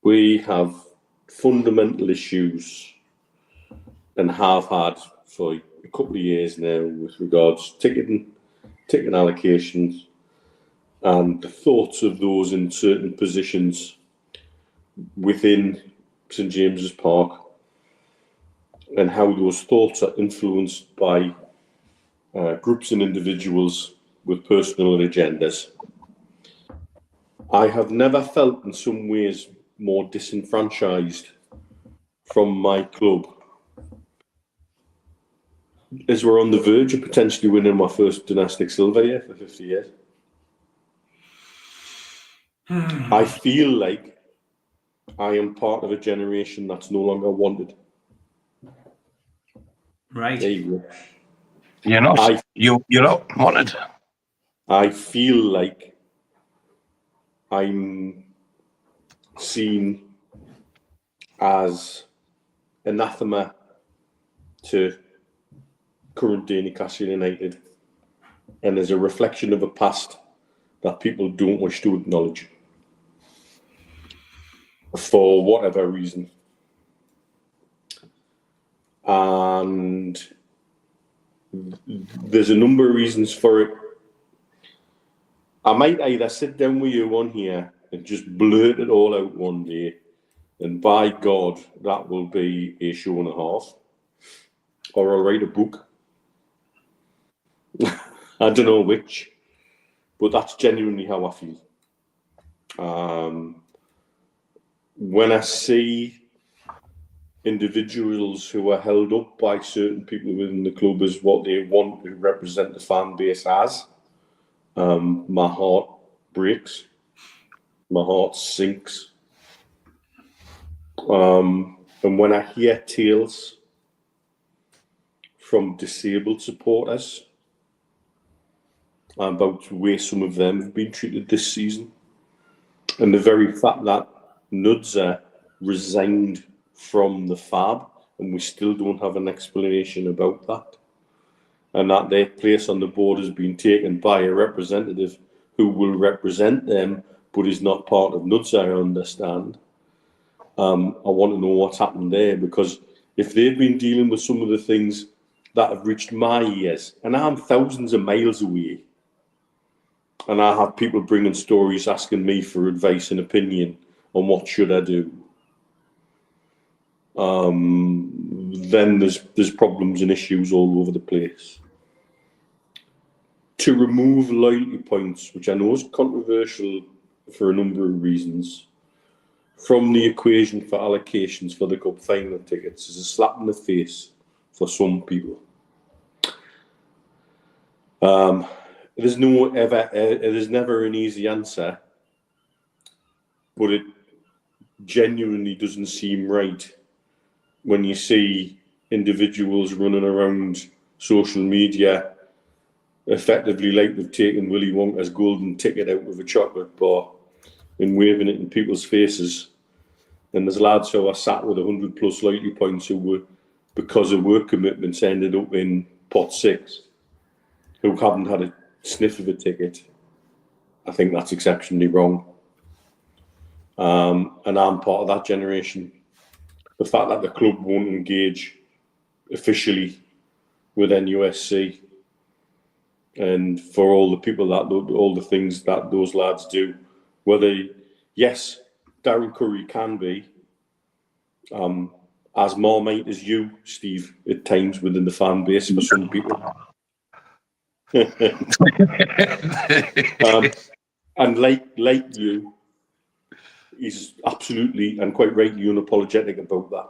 We have fundamental issues and have had for a couple of years now with regards to ticketing allocations and the thoughts of those in certain positions within St James's Park and how those thoughts are influenced by groups and individuals with personal agendas. I have never felt in some ways more disenfranchised from my club as we're on the verge of potentially winning my first dynastic silver here for 50 years. I feel like I am part of a generation that's no longer wanted. Right. There you go. You're not. You're not wanted. I feel like I'm seen as anathema to current day Newcastle United, and as a reflection of a past that people don't wish to acknowledge for whatever reason. And there's a number of reasons for it. I might either sit down with you on here and just blurt it all out one day, and by God, that will be a show and a half, or I'll write a book. I don't know which, but that's genuinely how I feel. When I see individuals who are held up by certain people within the club as what they want to represent the fan base as, my heart breaks, my heart sinks. And when I hear tales from disabled supporters about the way some of them have been treated this season, and the very fact that Nudza resigned from the FAB, and we still don't have an explanation about that, and that their place on the board has been taken by a representative who will represent them, but is not part of Nudza, I understand. I want to know what's happened there, because if they've been dealing with some of the things that have reached my ears, and I'm thousands of miles away, and I have people bringing stories asking me for advice and opinion on what should I do, then there's problems and issues all over the place. To remove loyalty points, which I know is controversial for a number of reasons, from the equation for allocations for the cup final tickets is a slap in the face for some people. There's never an easy answer, but it genuinely doesn't seem right when you see individuals running around social media effectively like they've taken Willy Wonka's golden ticket out of a chocolate bar and waving it in people's faces. And there's lads who are sat with 100 plus loyalty points who were, because of work commitments, ended up in pot 6, who haven't had a sniff of a ticket. I think that's exceptionally wrong. And I'm part of that generation. The fact that the club won't engage officially with NUFC, and for all the people that all the things that those lads do, whether, yes, Darren Curry can be as Marmite as you, Steve, at times within the fan base for some people. And like you, he's absolutely and quite rightly unapologetic about that.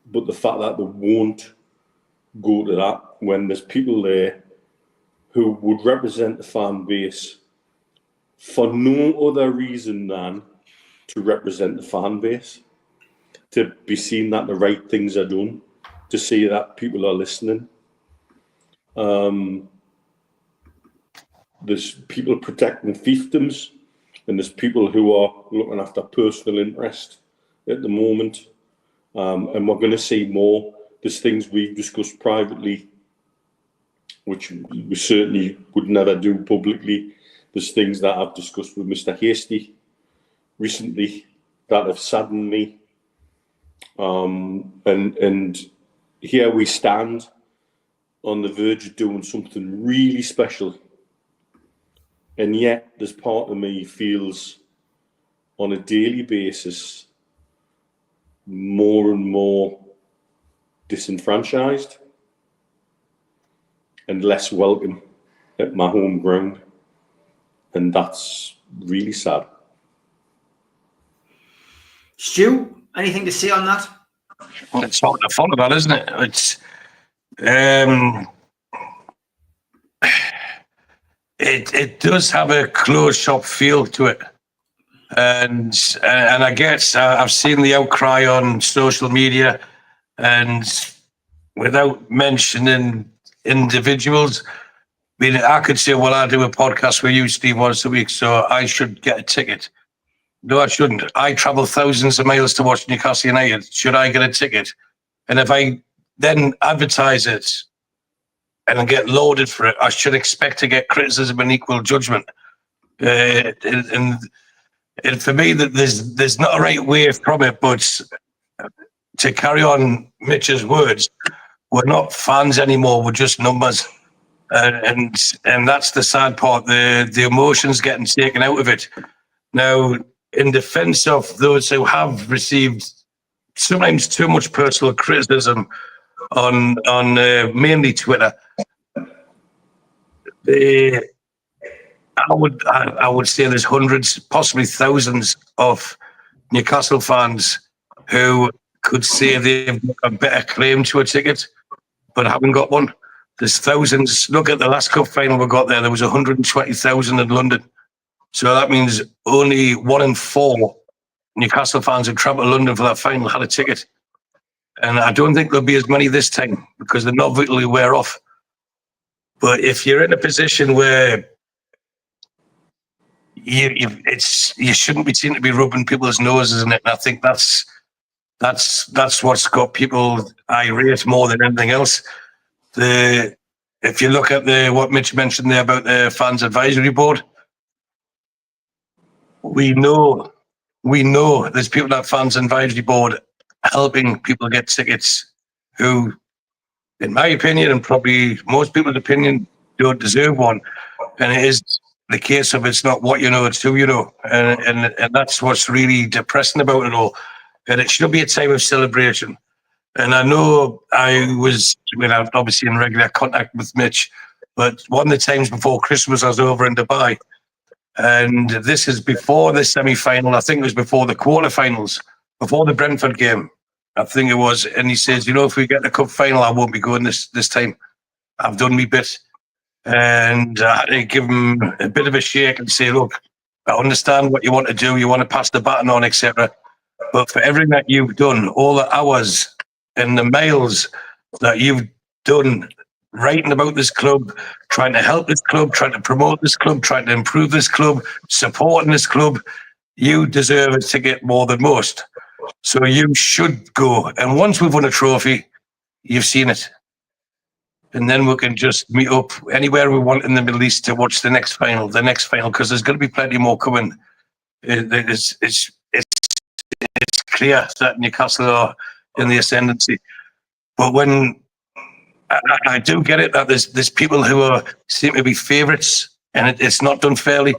But the fact that they won't go to that when there's people there who would represent the fan base for no other reason than to represent the fan base, to be seen that the right things are done, to see that people are listening. There's people protecting fiefdoms, and there's people who are looking after personal interest at the moment. And we're going to see more. There's things we've discussed privately, which we certainly would never do publicly. There's things that I've discussed with Mr. Hasty recently that have saddened me. And here we stand on the verge of doing something really special. And yet there's part of me feels on a daily basis more and more disenfranchised and less welcome at my home ground. And that's really sad. Stu, anything to say on that? Well, it's not the fun of that, isn't it? It's it does have a closed shop feel to it, and I guess I've seen the outcry on social media, and without mentioning individuals, I mean, I could say, well, I do a podcast with you, Steve, once a week, so I should get a ticket. No, I shouldn't. I travel thousands of miles to watch Newcastle United. Should I get a ticket? And if I then advertise it and get loaded for it, I should expect to get criticism and equal judgment. And for me, that there's not a right way from it, but to carry on Mitch's words, we're not fans anymore. We're just numbers, and that's the sad part. The emotions getting taken out of it. Now, in defence of those who have received sometimes too much personal criticism on mainly Twitter, I would say there's hundreds, possibly thousands of Newcastle fans who could say they've got a better claim to a ticket, but haven't got one. There's thousands. Look at the last cup final we got there. There was 120,000 in London. So that means only 1 in 4 Newcastle fans who travel to London for that final had a ticket. And I don't think there'll be as many this time because they're not vitally wear off. But if you're in a position where you shouldn't be seen to be rubbing people's noses in it, and I think that's what's got people irate more than anything else. If you look at what Mitch mentioned there about the fans advisory board, we know there's people at fans advisory board helping people get tickets who, in my opinion, and probably most people's opinion, don't deserve one. And it is the case of it's not what you know, it's who you know. And that's what's really depressing about it all. And it should be a time of celebration. And I know I'm obviously in regular contact with Mitch, but one of the times before Christmas I was over in Dubai. And this is before the semi-final. I think it was before the quarterfinals, before the Brentford game, I think it was. And he says, if we get the cup final, I won't be going this time. I've done me bit. And I had to give him a bit of a shake and say, look, I understand what you want to do. You want to pass the baton on, etc. But for everything that you've done, all the hours and the miles that you've done writing about this club, trying to help this club, trying to promote this club, trying to improve this club, supporting this club, you deserve a ticket more than most. So you should go. And once we've won a trophy, you've seen it. And then we can just meet up anywhere we want in the Middle East to watch the next final, because there's going to be plenty more coming. It's clear that Newcastle are in the ascendancy. But when I do get it that there's people who seem to be favourites, and it's not done fairly.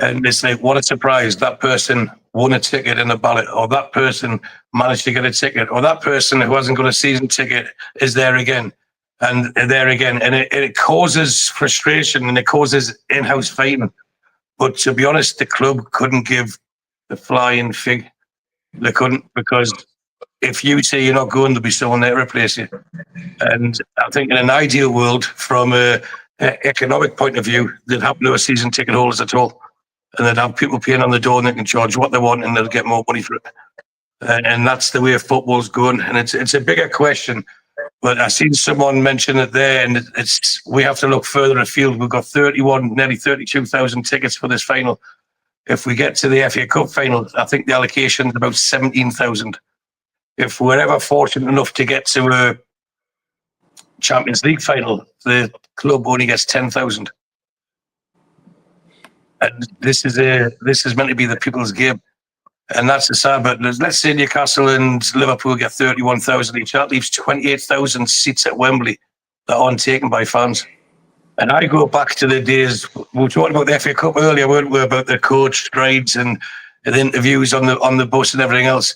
And it's like, what a surprise! That person won a ticket in a ballot, or that person managed to get a ticket, or that person who hasn't got a season ticket is there again, and there again, and it causes frustration and it causes in-house fighting. But to be honest, the club couldn't give the flying fig. They couldn't, because if you say you're not going, there'll be someone there to replace you. And I think in an ideal world, from an economic point of view, they'd have no season ticket holders at all. and they'd have people paying on the door, and they can charge what they want, and they'll get more money for it. And that's the way football's going. And it's a bigger question. But I seen someone mention it there, and we have to look further afield. We've got 31, nearly 32,000 tickets for this final. If we get to the FA Cup final, I think the allocation is about 17,000. If we're ever fortunate enough to get to a Champions League final, the club only gets 10,000. And this is meant to be the people's game. And that's the sad, but let's say Newcastle and Liverpool get 31,000 each. That leaves 28,000 seats at Wembley that aren't taken by fans. And I go back to the days, we were talking about the FA Cup earlier, weren't we, about the coach strides and the interviews on the bus and everything else.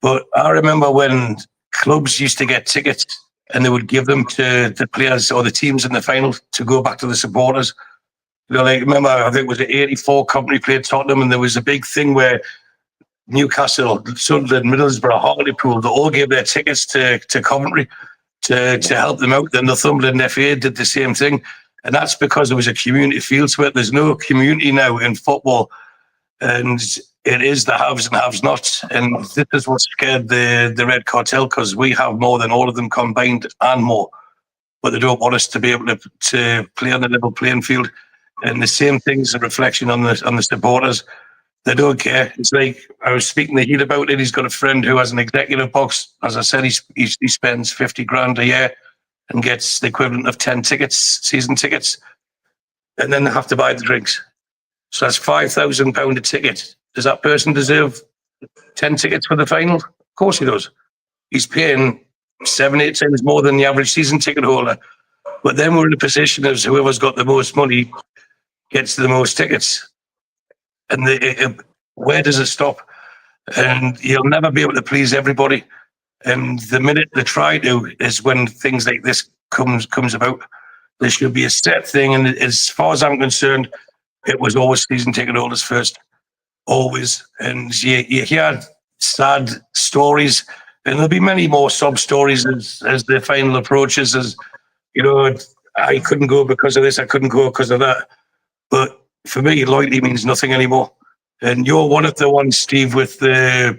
But I remember when clubs used to get tickets and they would give them to the players or the teams in the final to go back to the supporters. You know, like, remember, I think it was the 84 company played Tottenham, and there was a big thing where Newcastle, Sunderland, Middlesbrough, Hartlepool, they all gave their tickets to Coventry to help them out. Then Northumberland FA did the same thing. And that's because there was a community feel to it. There's no community now in football. And it is the haves and haves nots. And this is what scared the Red Cartel, because we have more than all of them combined and more. But they don't want us to be able to play on the level playing field. And the same thing's a reflection on the supporters. They don't care. It's like, I was speaking to Heath about it. He's got a friend who has an executive box. As I said, he spends 50 grand a year and gets the equivalent of 10 tickets, season tickets. And then they have to buy the drinks. So that's £5,000 a ticket. Does that person deserve 10 tickets for the final? Of course he does. He's paying 7-8 times more than the average season ticket holder. But then we're in a position as whoever's got the most money gets the most tickets. And where does it stop? And you'll never be able to please everybody. And the minute they try to is when things like this comes about. There should be a set thing. And as far as I'm concerned, it was always season ticket holders first. Always. And you hear sad stories, and there'll be many more sub stories as the final approaches. As you know, I couldn't go because of this, I couldn't go because of that. But for me, loyalty means nothing anymore. And you're one of the ones, Steve, with the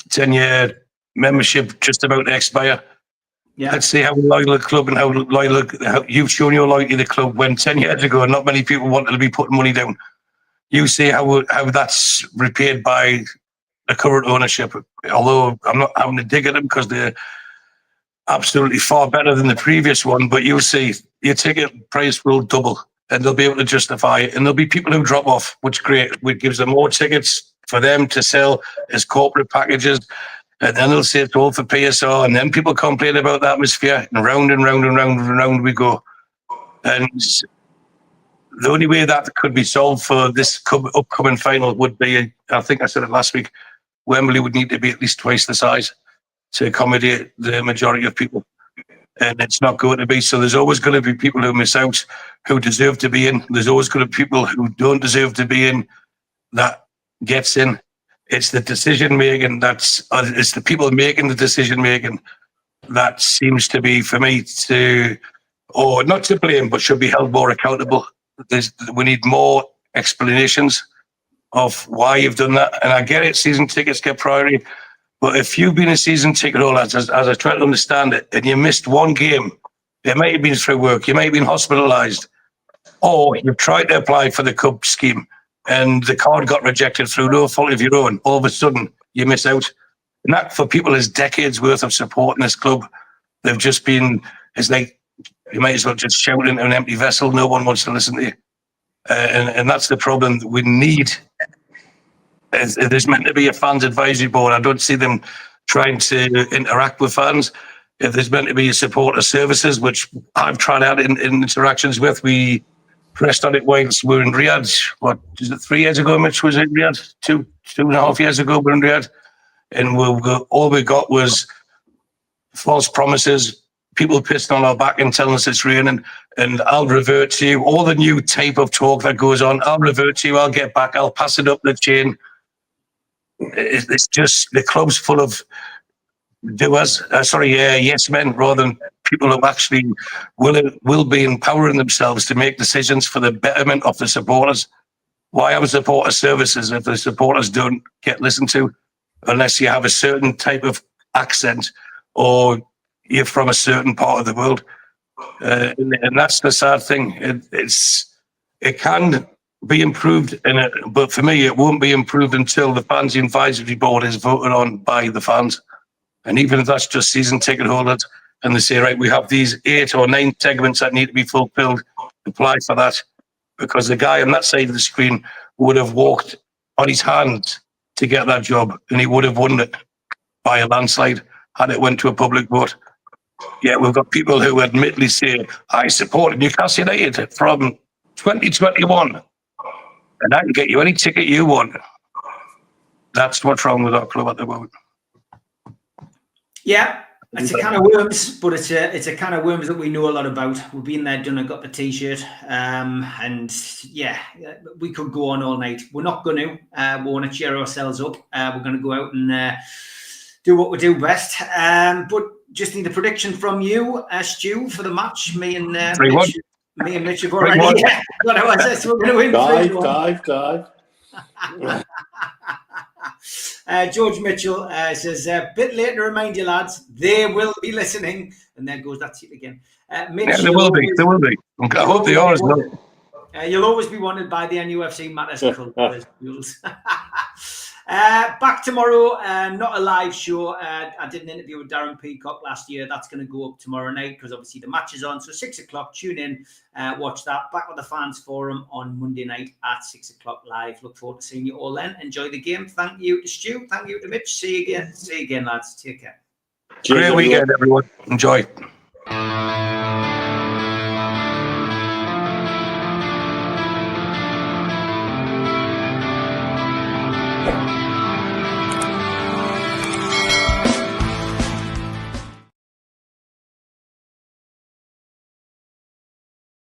10-year membership just about to expire. Yeah. Let's see how loyal the club and how you've shown your loyalty to the club when 10 years ago not many people wanted to be putting money down. You see how that's repaid by the current ownership. Although I'm not having to dig at them because they're absolutely far better than the previous one, but you'll see your ticket price will double. And they'll be able to justify it. And there'll be people who drop off, which gives them more tickets for them to sell as corporate packages. And then they'll say it's all for PSR. And then people complain about the atmosphere. And round and round and round and round we go. And the only way that could be solved for this upcoming final would be, I think I said it last week, Wembley would need to be at least twice the size to accommodate the majority of people. And it's not going to be. So there's always going to be people who miss out, who deserve to be in. There's always going to be people who don't deserve to be in that gets in. It's the decision making it's the people making the decision making that seems to be, for me, or not to blame, but should be held more accountable. We need more explanations of why you've done that. And I get it, season tickets get priority. But if you've been a season ticket holder, as I try to understand it, and you missed one game, it might have been through work, you might have been hospitalised, or you've tried to apply for the Cup scheme and the card got rejected through no fault of your own, all of a sudden you miss out. And that, for people, is decades worth of support in this club. They've just been, it's like, you might as well just shout into an empty vessel. No one wants to listen to you. And that's the problem that we need. There's meant to be a fans advisory board. I don't see them trying to interact with fans. If there's meant to be a supporter services, which I've tried out in interactions with, we pressed on it whilst we were in Riyadh. What is it, 3 years ago, Mitch was in Riyadh? Two and a half years ago we were in Riyadh. And all we got was false promises, people pissing on our back and telling us it's raining, and I'll revert to you. All the new type of talk that goes on, I'll revert to you, I'll get back, I'll pass it up the chain. It's just the club's full of yes men, rather than people who actually will be empowering themselves to make decisions for the betterment of the supporters. why have supporter services if the supporters don't get listened to unless you have a certain type of accent or you're from a certain part of the world? And that's the sad thing. It can be improved, but for me, it won't be improved until the Fans Advisory Board is voted on by the fans. And even if that's just season ticket holders, and they say, right, we have these 8 or 9 segments that need to be fulfilled, apply for that. Because the guy on that side of the screen would have walked on his hands to get that job, and he would have won it by a landslide had it went to a public vote. Yeah, we've got people who admittedly say, I supported Newcastle United from 2021, and I can get you any ticket you want. That's what's wrong with our club at the moment. Yeah, it's a can of worms, but it's a can of worms that we know a lot about. We've been there, done it, got the T-shirt, and yeah, we could go on all night. We're not going to. We want to cheer ourselves up. We're going to go out and do what we do best. But just need a prediction from you, Stu, for the match. Me and Mitch have already. Yeah, what I was, so we're going to win. Dive. George Mitchell says, a bit late to remind you, lads, they will be listening. And there goes that seat again. Mitch, yeah, they will be. They will be. I hope they are as well. You'll always be wanted by the NUFC Matters Club. Back tomorrow, not a live show. I did an interview with Darren Peacock last year. That's going to go up tomorrow night because obviously the match is on. So 6 o'clock, tune in, watch that. Back with the Fans Forum on Monday night at 6 o'clock live. Look forward to seeing you all then. Enjoy the game. Thank you to Stu. Thank you to Mitch. See you again. See you again, lads. Take care. Great weekend, everyone. Enjoy.